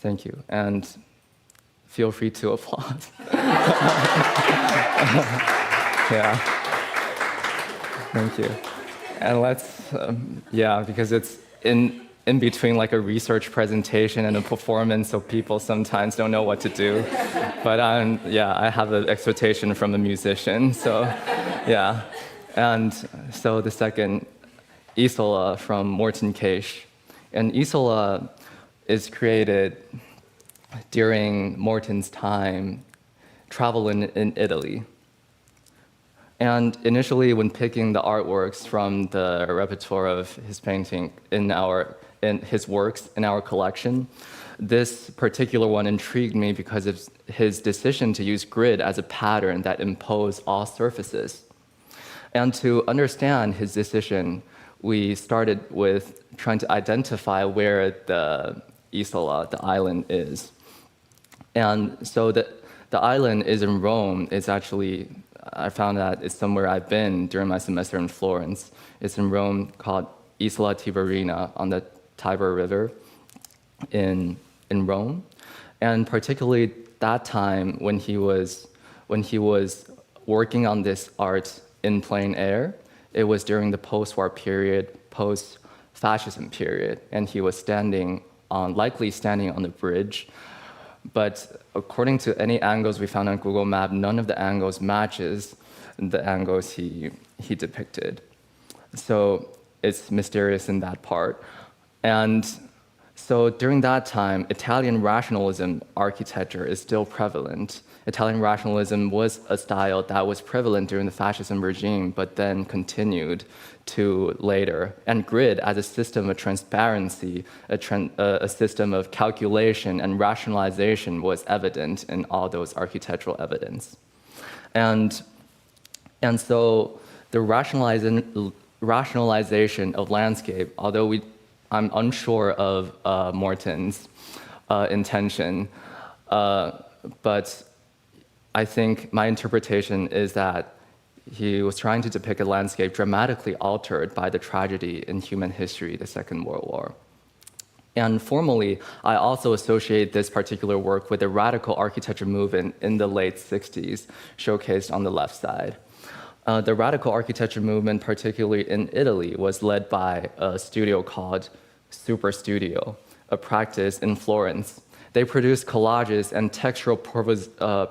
Thank you, and feel free to applaud. Yeah, thank you. And let's, because it's in between like a research presentation and a performance, so people sometimes don't know what to do. But I have an expectation from a musician, so yeah. And so the second, Isola from Morton, Kaish. And Isola is created during Morton's time traveling in Italy. And initially, when picking the artworks from the repertoire of his painting in his works in our collection, this particular one intrigued me because of his decision to use grid as a pattern that imposed all surfaces. And to understand his decision, we started with trying to identify where the Isola, the island, is. And so the island is in Rome. It's actually, I found that it's somewhere I've been during my semester in Florence. It's in Rome, called Isola Tiberina on the Tiber River in Rome. And particularly that time when he was working on this art in plein air, it was during the post-war period, post-fascism period, and he was likely standing on the bridge. But according to any angles we found on Google Maps, none of the angles matches the angles he he depicted. So it's mysterious in that part. And so during that time, Italian rationalism architecture is still prevalent. Italian rationalism was a style that was prevalent during the fascism regime, but then continued to later. And grid as a system of transparency, a system of calculation and rationalization was evident in all those architectural evidence. And so the rationalization of landscape, although I'm unsure of Morton's intention, but I think my interpretation is that he was trying to depict a landscape dramatically altered by the tragedy in human history, the Second World War. And formally, I also associate this particular work with the radical architecture movement in the late 60s, showcased on the left side. The radical architecture movement, particularly in Italy, was led by a studio called Super Studio, a practice in Florence. They produced collages and textural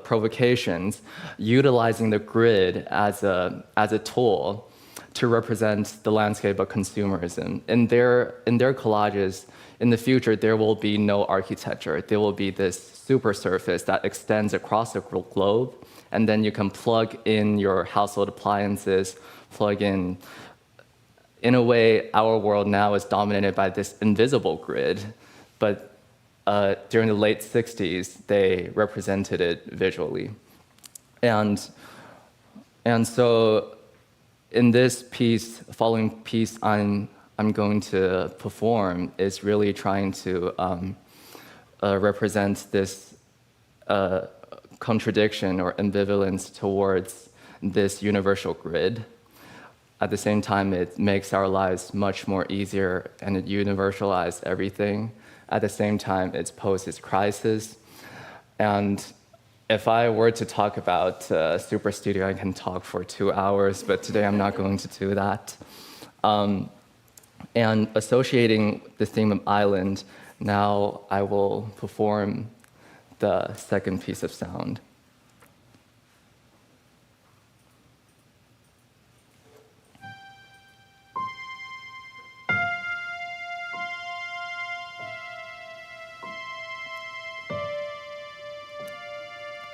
provocations, utilizing the grid as a tool to represent the landscape of consumerism. In their collages, in the future, there will be no architecture. There will be this super surface that extends across the globe, and then you can plug in your household appliances, plug in. In a way, our world now is dominated by this invisible grid, but during the late 60s, they represented it visually. And so in this piece, following piece I'm going to perform is really trying to represent this contradiction or ambivalence towards this universal grid. At the same time, it makes our lives much more easier and it universalizes everything. At the same time, it poses crisis. And if I were to talk about Super Studio, I can talk for 2 hours, but today I'm not going to do that. And associating the theme of island, now I will perform the second piece of sound.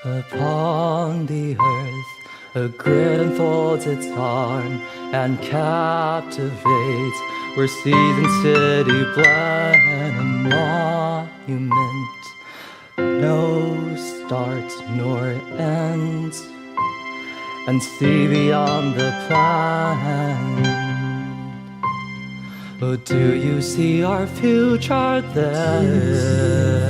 Upon the earth, a grid unfolds its arm and captivates, where seas and city blend, a monument, no start nor ends, and see beyond the plan. Oh, do you see our future there?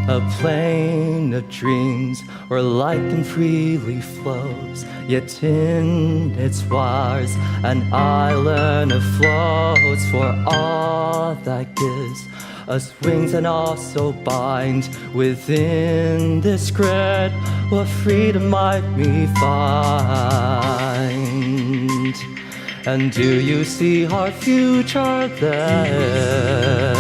A plain of dreams where light freely flows, yet in its waters an island afloats, for all that gives us wings and also bind within this grid what freedom might we find. And do you see our future there?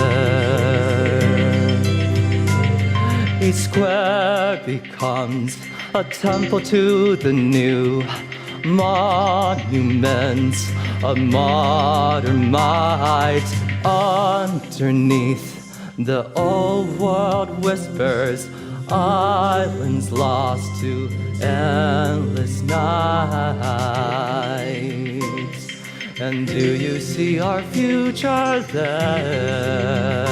Each square becomes a temple to the new, monuments of modern might. Underneath, the old world whispers, islands lost to endless nights. And do you see our future there?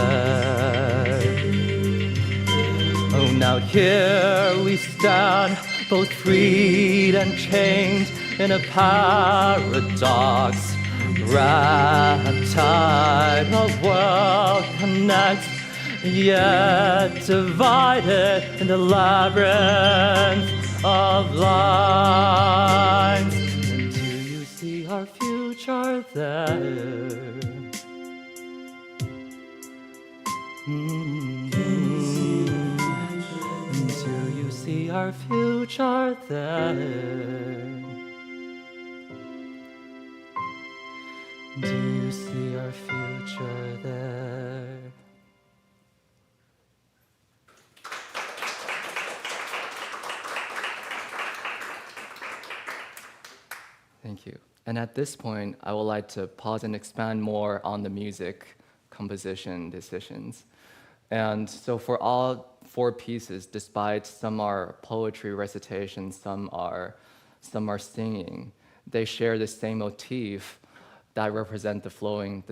Oh, now here we stand, both freed and chained in a paradox. Ragtide, a world connects, yet divided in the labyrinth of lines. And do you see our future there? See our future there? Do you see our future there? Thank you. And at this point, I would like to pause and expand more on the music composition decisions. And so for all 4 pieces, despite some are poetry recitation, some are singing, they share the same motif that represent the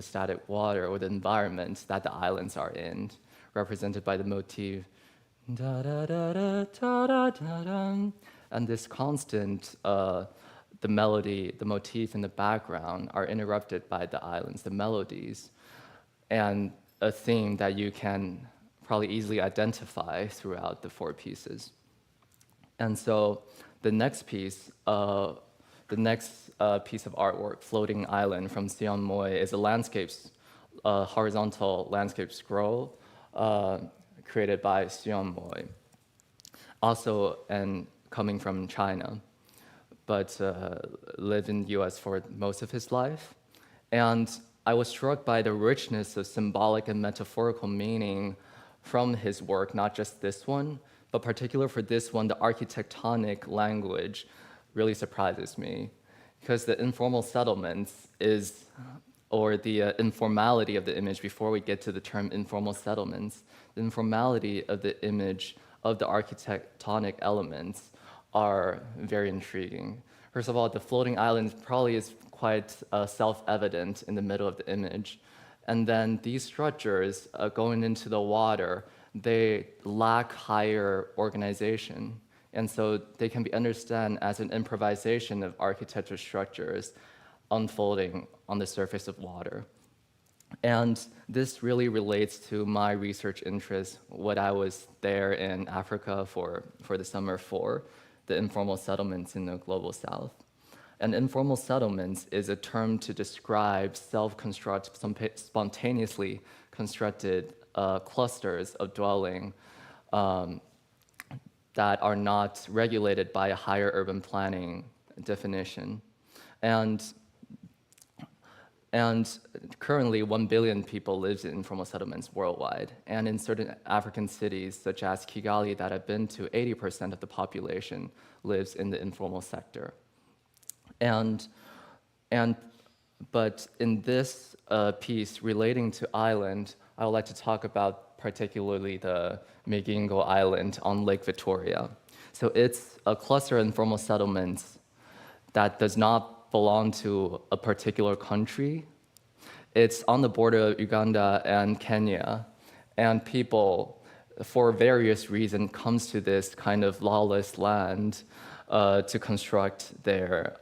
static water or the environment that the islands are in, represented by the motif da da da da da da da da, and this constant the melody, the motif in the background are interrupted by the islands, the melodies, and a theme that you can probably easily identify throughout the 4 pieces. And so the next piece of artwork, Floating Island from Sion Moy, is a horizontal landscape scroll created by Sion Moy, also coming from China, but lived in the US for most of his life. And I was struck by the richness of symbolic and metaphorical meaning from his work, not just this one, but particular for this one, the architectonic language really surprises me, because the informal settlements or the informality of the image, before we get to the term informal settlements, the informality of the image of the architectonic elements are very intriguing. First of all, the floating island probably is quite self-evident in the middle of the image. And then these structures going into the water, they lack higher organization. And so they can be understood as an improvisation of architectural structures unfolding on the surface of water. And this really relates to my research interest, what I was there in Africa for the summer for, the informal settlements in the global south. And informal settlements is a term to describe spontaneously constructed clusters of dwelling that are not regulated by a higher urban planning definition. And currently, 1 billion people live in informal settlements worldwide. And in certain African cities, such as Kigali, that I've been to, 80% of the population lives in the informal sector. But in this piece relating to island, I would like to talk about particularly the Migingo Island on Lake Victoria. So it's a cluster of informal settlements that does not belong to a particular country. It's on the border of Uganda and Kenya, and people, for various reasons, comes to this kind of lawless land to construct their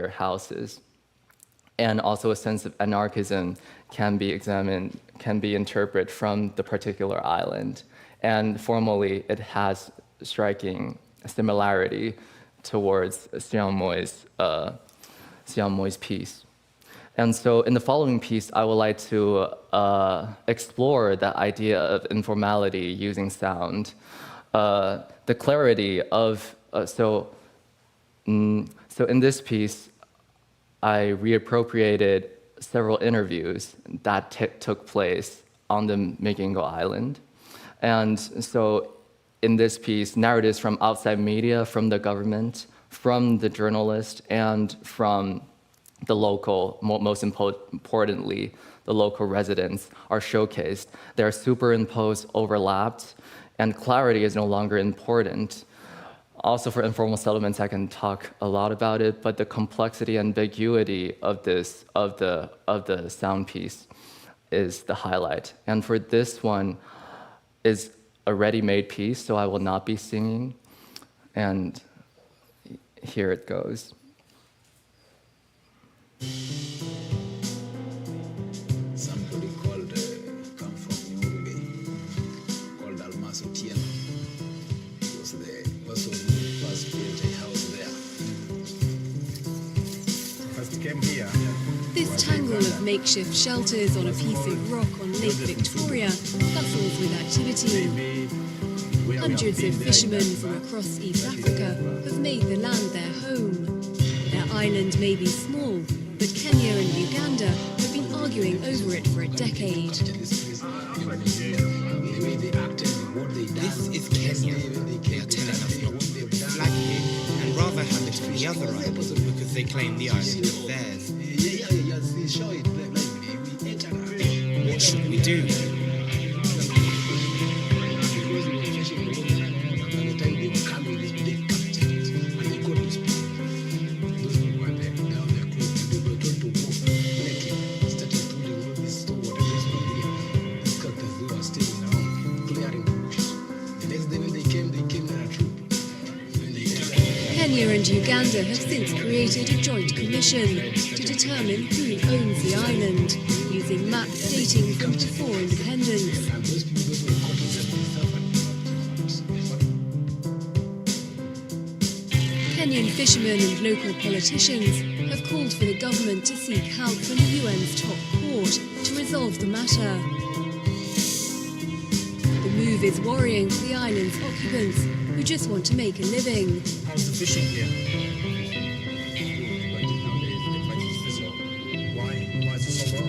houses. And also a sense of anarchism can be interpreted from the particular island. And formally, it has striking similarity towards Sion Moy's piece. And so in the following piece, I would like to explore the idea of informality using sound. The clarity of, so in this piece, I reappropriated several interviews that took place on the Migingo Island. And so in this piece, narratives from outside media, from the government, from the journalist, and from the local, most importantly, the local residents are showcased. They're superimposed, overlapped, and clarity is no longer important. Also for informal settlements, I can talk a lot about it, but the complexity and ambiguity of the sound piece is the highlight. And for this one is a ready-made piece, so I will not be singing. And here it goes. Somebody called, come from Nyurube, called Almaso Tieno. He was the person who first built a house there. First came here. This tangle of makeshift shelters on a piece of rock on Lake Victoria bustles with activity. Hundreds of fishermen from across East Africa have made the land their home. Their island may be small, but Kenya and Uganda have been arguing over it for a decade. This is Kenya. They are telling us what they've done. rather have it on the other island because they claim the island is theirs. What should we do? Kenya and Uganda have since created a joint commission to determine who owns the island, using maps dating from before independence. Kenyan fishermen and local politicians have called for the government to seek help from the UN's top court to resolve the matter. The move is worrying for the island's occupants, who just want to make a living. How's the fishing here? Why is it so low?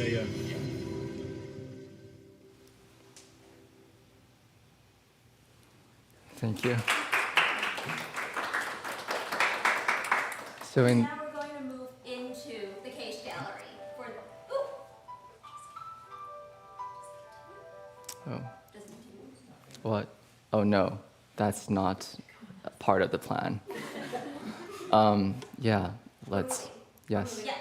Yeah. Thank you. So in Now we're going to move into the Kaish gallery for the, oh, what? Oh no, that's not a part of the plan. Yeah, let's. Yes. yes.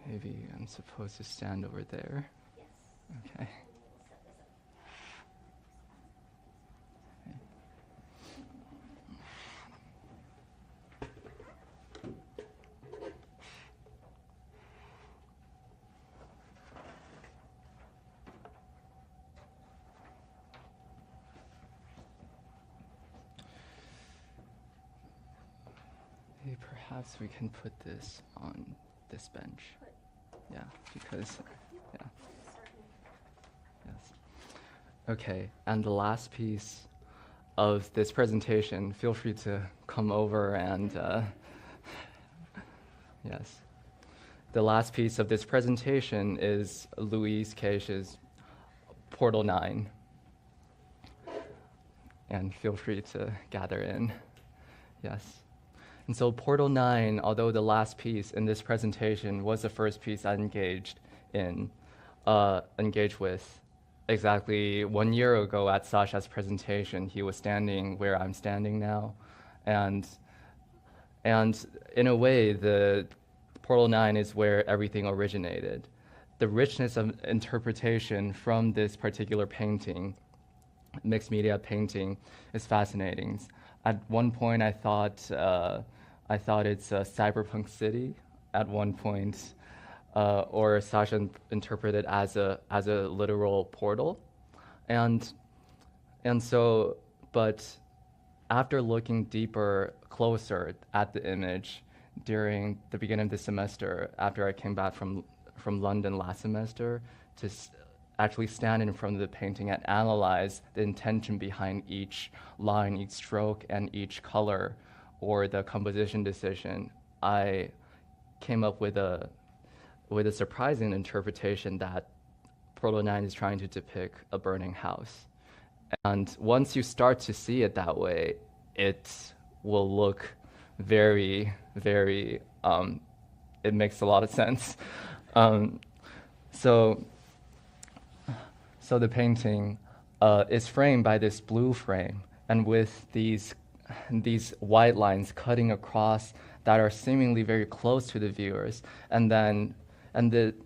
Maybe I'm supposed to stand over there. Okay. Maybe perhaps we can put this on this bench. Yeah, because, yeah. Yes. Okay, and the last piece of this presentation, feel free to come over and, yes. The last piece of this presentation is Louise Kaish's Portal 9. And feel free to gather in, yes. And so Portal 9, although the last piece in this presentation was the first piece I engaged with, exactly 1 year ago at Sasha's presentation, he was standing where I'm standing now. And in a way, the Portal 9 is where everything originated. The richness of interpretation from this particular painting, mixed media painting, is fascinating. At one point, I thought it's a cyberpunk city. At one point, or Sasha interpreted as a literal portal, and so. But after looking closer at the image during the beginning of the semester, after I came back from London last semester, to actually stand in front of the painting and analyze the intention behind each line, each stroke, and each color, or the composition decision, I came up with a surprising interpretation that Portal 9 is trying to depict a burning house. And once you start to see it that way, it will look very, very it makes a lot of sense. So the painting is framed by this blue frame, and with these white lines cutting across that are seemingly very close to the viewers, and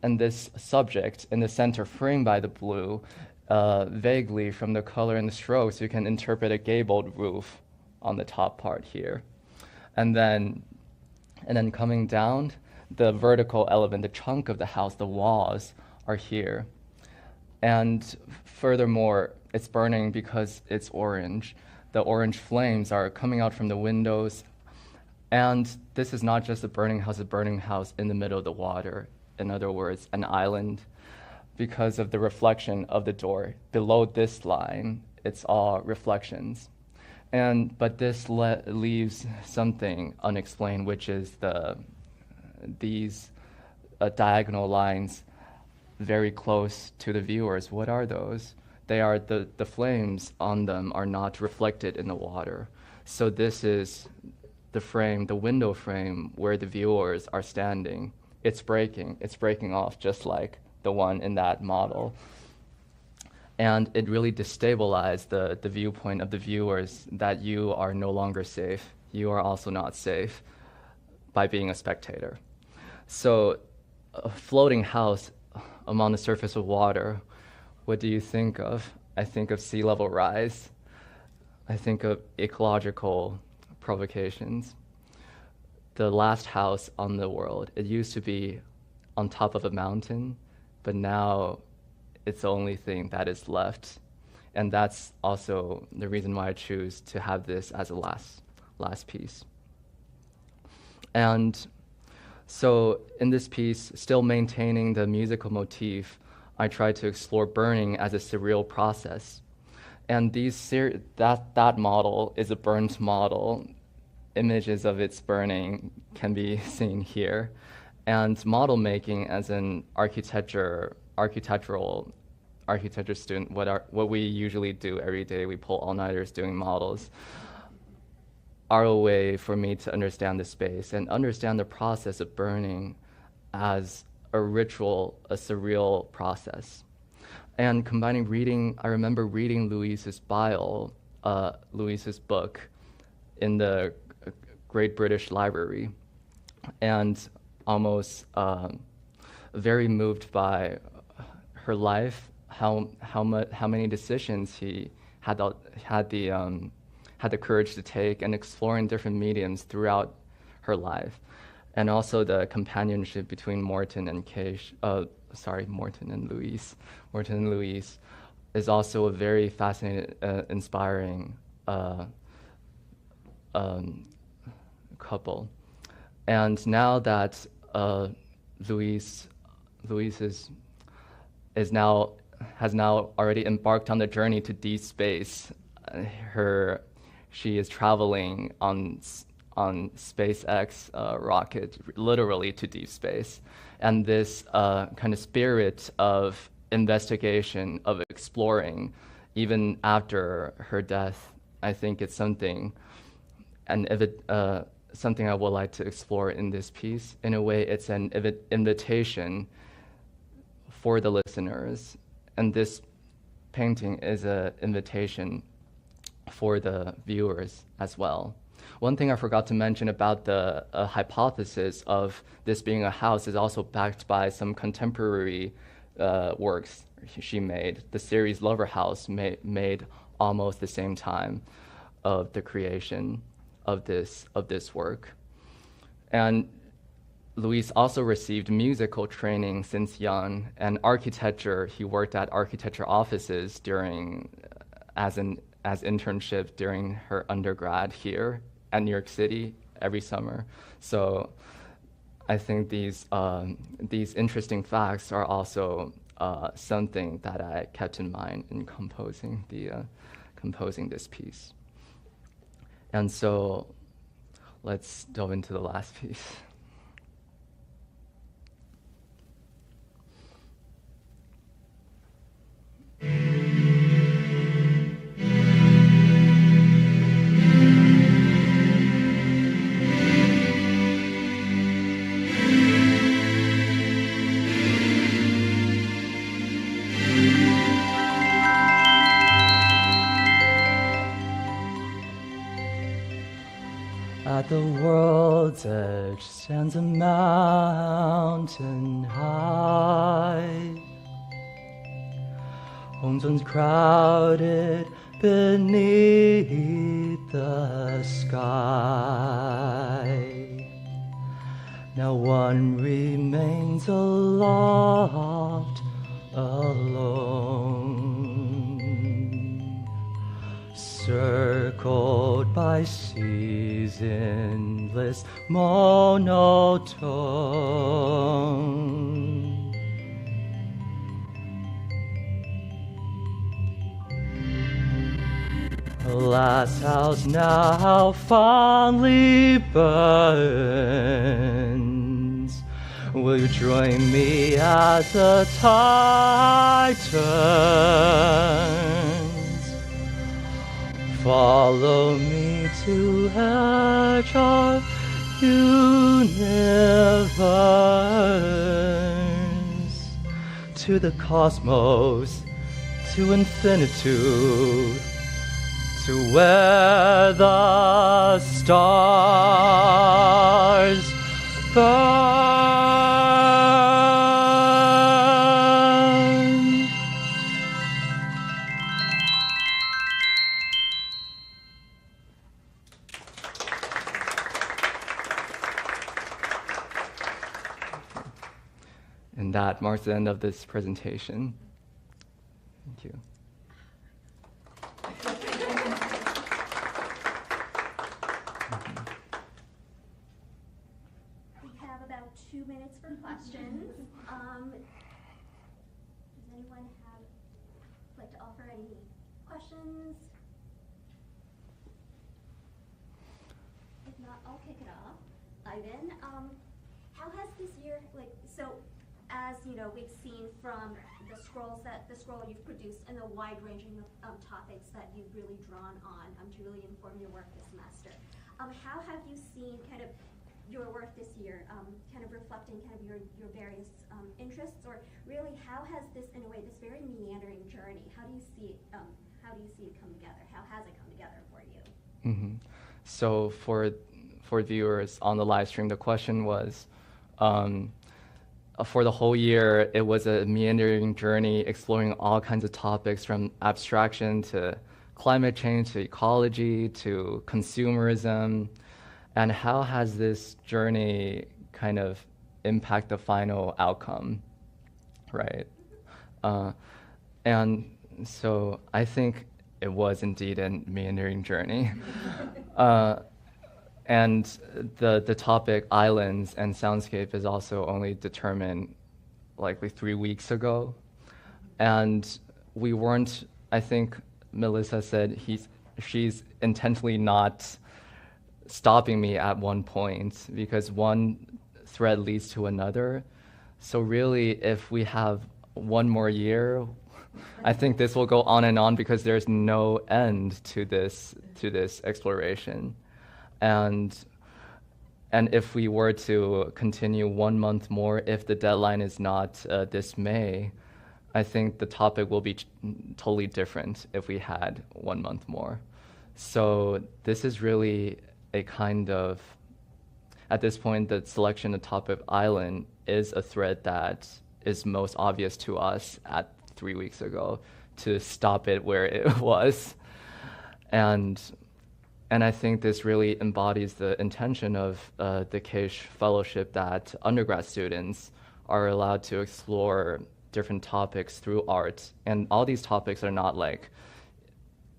this subject in the center framed by the blue, vaguely from the color and the strokes, you can interpret a gabled roof on the top part here. And then coming down, the vertical element, the chunk of the house, the walls are here. And furthermore, it's burning because it's orange. The orange flames are coming out from the windows. And this is not just a burning house in the middle of the water. In other words, an island. Because of the reflection of the door. Below this line, it's all reflections. But this leaves something unexplained, which is these diagonal lines very close to the viewers. What are those? They are the flames on them are not reflected in the water. So this is the frame, the window frame where the viewers are standing. It's breaking off just like the one in that model. And it really destabilized the viewpoint of the viewers that you are no longer safe. You are also not safe by being a spectator. So a floating house among the surface of water, what do you think of? I think of sea level rise. I think of ecological provocations. The last house on the world, it used to be on top of a mountain, but now it's the only thing that is left. And that's also the reason why I choose to have this as a last piece. And so in this piece, still maintaining the musical motif, I try to explore burning as a surreal process. And that model is a burnt model. Images of its burning can be seen here. And model making as an architecture student, what we usually do every day, we pull all-nighters doing models, are a way for me to understand the space and understand the process of burning as a ritual, a surreal process. And combining reading, I remember reading Louise's bio, Louise's book in the Great British Library, and almost very moved by her life, how many decisions he had the courage to take, and exploring different mediums throughout her life, and also the companionship between Morton and Kaish. Morton and Louise is also a very fascinating, inspiring couple. And now that Louise has now already embarked on the journey to deep space. She is traveling on SpaceX rocket, literally to deep space. And this kind of spirit of investigation, of exploring, even after her death, I think it's something I would like to explore in this piece. In a way, it's an invitation for the listeners, and this painting is an invitation for the viewers as well. One thing I forgot to mention about the hypothesis of this being a house is also backed by some contemporary works she made. The series Lover House made almost the same time of the creation of this work. And Luise also received musical training since young, and architecture. He worked at architecture offices as internship during her undergrad here at New York City every summer. So I think these interesting facts are also something that I kept in mind in composing this piece. And so let's delve into the last piece. the world's edge stands a mountain high. Homes once crowded beneath the sky. Now one remains aloft, alone, circled by seas endless monotone. The last house now fondly burns. Will you join me as the tide turns? Follow me to hedge our universe, to the cosmos, to infinitude, to where the stars burn. And that marks the end of this presentation. Thank you. We have about 2 minutes for questions. Does anyone like to offer any questions? If not, I'll kick it off. Ivan, how has this year, as you know, we've seen from the scroll you've produced and the wide-ranging topics that you've really drawn on to really inform your work this semester. How have you seen kind of your work this year, kind of reflecting kind of your various interests, or really how has this, in a way, this very meandering journey, how do you see it come together? How has it come together for you? Mm-hmm. So for viewers on the live stream, the question was, for the whole year, it was a meandering journey exploring all kinds of topics from abstraction to climate change to ecology to consumerism. And how has this journey kind of impact the final outcome, right? And so I think it was indeed a meandering journey. And the topic islands and soundscape is also only determined likely 3 weeks ago. And we weren't, I think Melissa said she's intentionally not stopping me at one point because one thread leads to another. So really, if we have one more year, I think this will go on and on because there's no end to this exploration. And if we were to continue 1 month more, if the deadline is not this May, I think the topic will be totally different if we had 1 month more. So this is really a kind of, at this point, the selection of topic island is a thread that is most obvious to us at 3 weeks ago to stop it where it was. And I think this really embodies the intention of the Kaish Fellowship, that undergrad students are allowed to explore different topics through art. And all these topics are not like,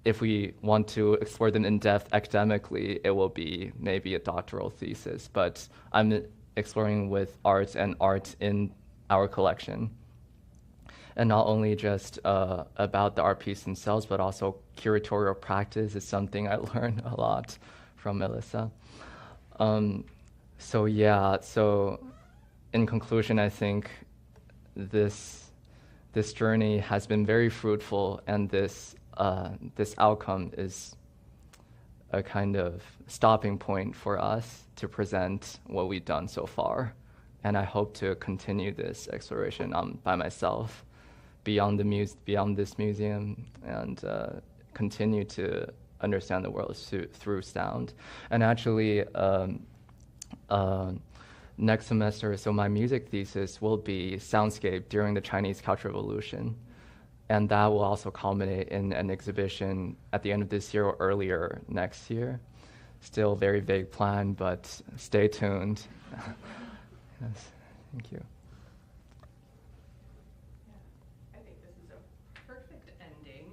if we want to explore them in depth academically, it will be maybe a doctoral thesis. But I'm exploring with art and art in our collection. And not only just about the art piece themselves, but also curatorial practice is something I learned a lot from Melissa. So in conclusion, I think this journey has been very fruitful, and this outcome is a kind of stopping point for us to present what we've done so far. And I hope to continue this exploration by myself beyond this museum, and continue to understand the world through sound. And actually, next semester, so my music thesis will be Soundscape during the Chinese Cultural Revolution. And that will also culminate in an exhibition at the end of this year or earlier next year. Still very vague plan, but stay tuned. Yes, thank you. I think this is a perfect ending,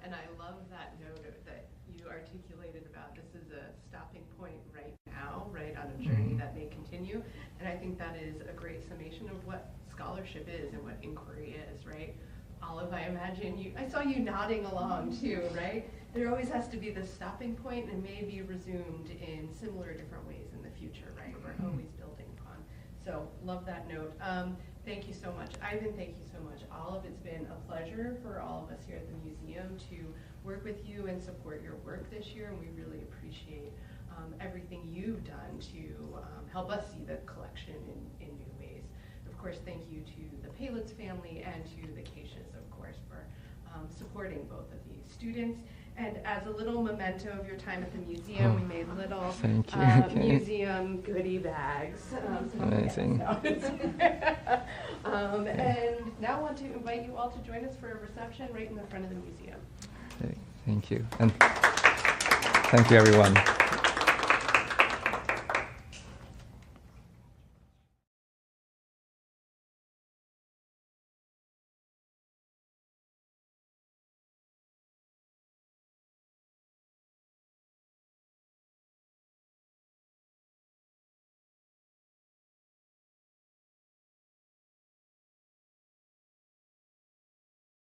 and I love that note that you articulated about this is a stopping point right now, right, on a journey that may continue, and I think that is a great summation of what scholarship is and what inquiry is, right? Olive, I imagine I saw you nodding along too, right? There always has to be this stopping point and may be resumed in similar different ways in the future, right? We're always building upon. So love that note. Thank you so much. Ivan, thank you so much. Olive, it's been a pleasure for all of us here at the museum to work with you and support your work this year, and we really appreciate everything you've done to help us see the collection in new ways. Of course, thank you to the Palitz family and to the Kaishes, of course, for supporting both of these students. And as a little memento of your time at the museum, we made little museum goodie bags. Amazing. And now I want to invite you all to join us for a reception right in the front of the museum. Okay, thank you. And thank you, everyone.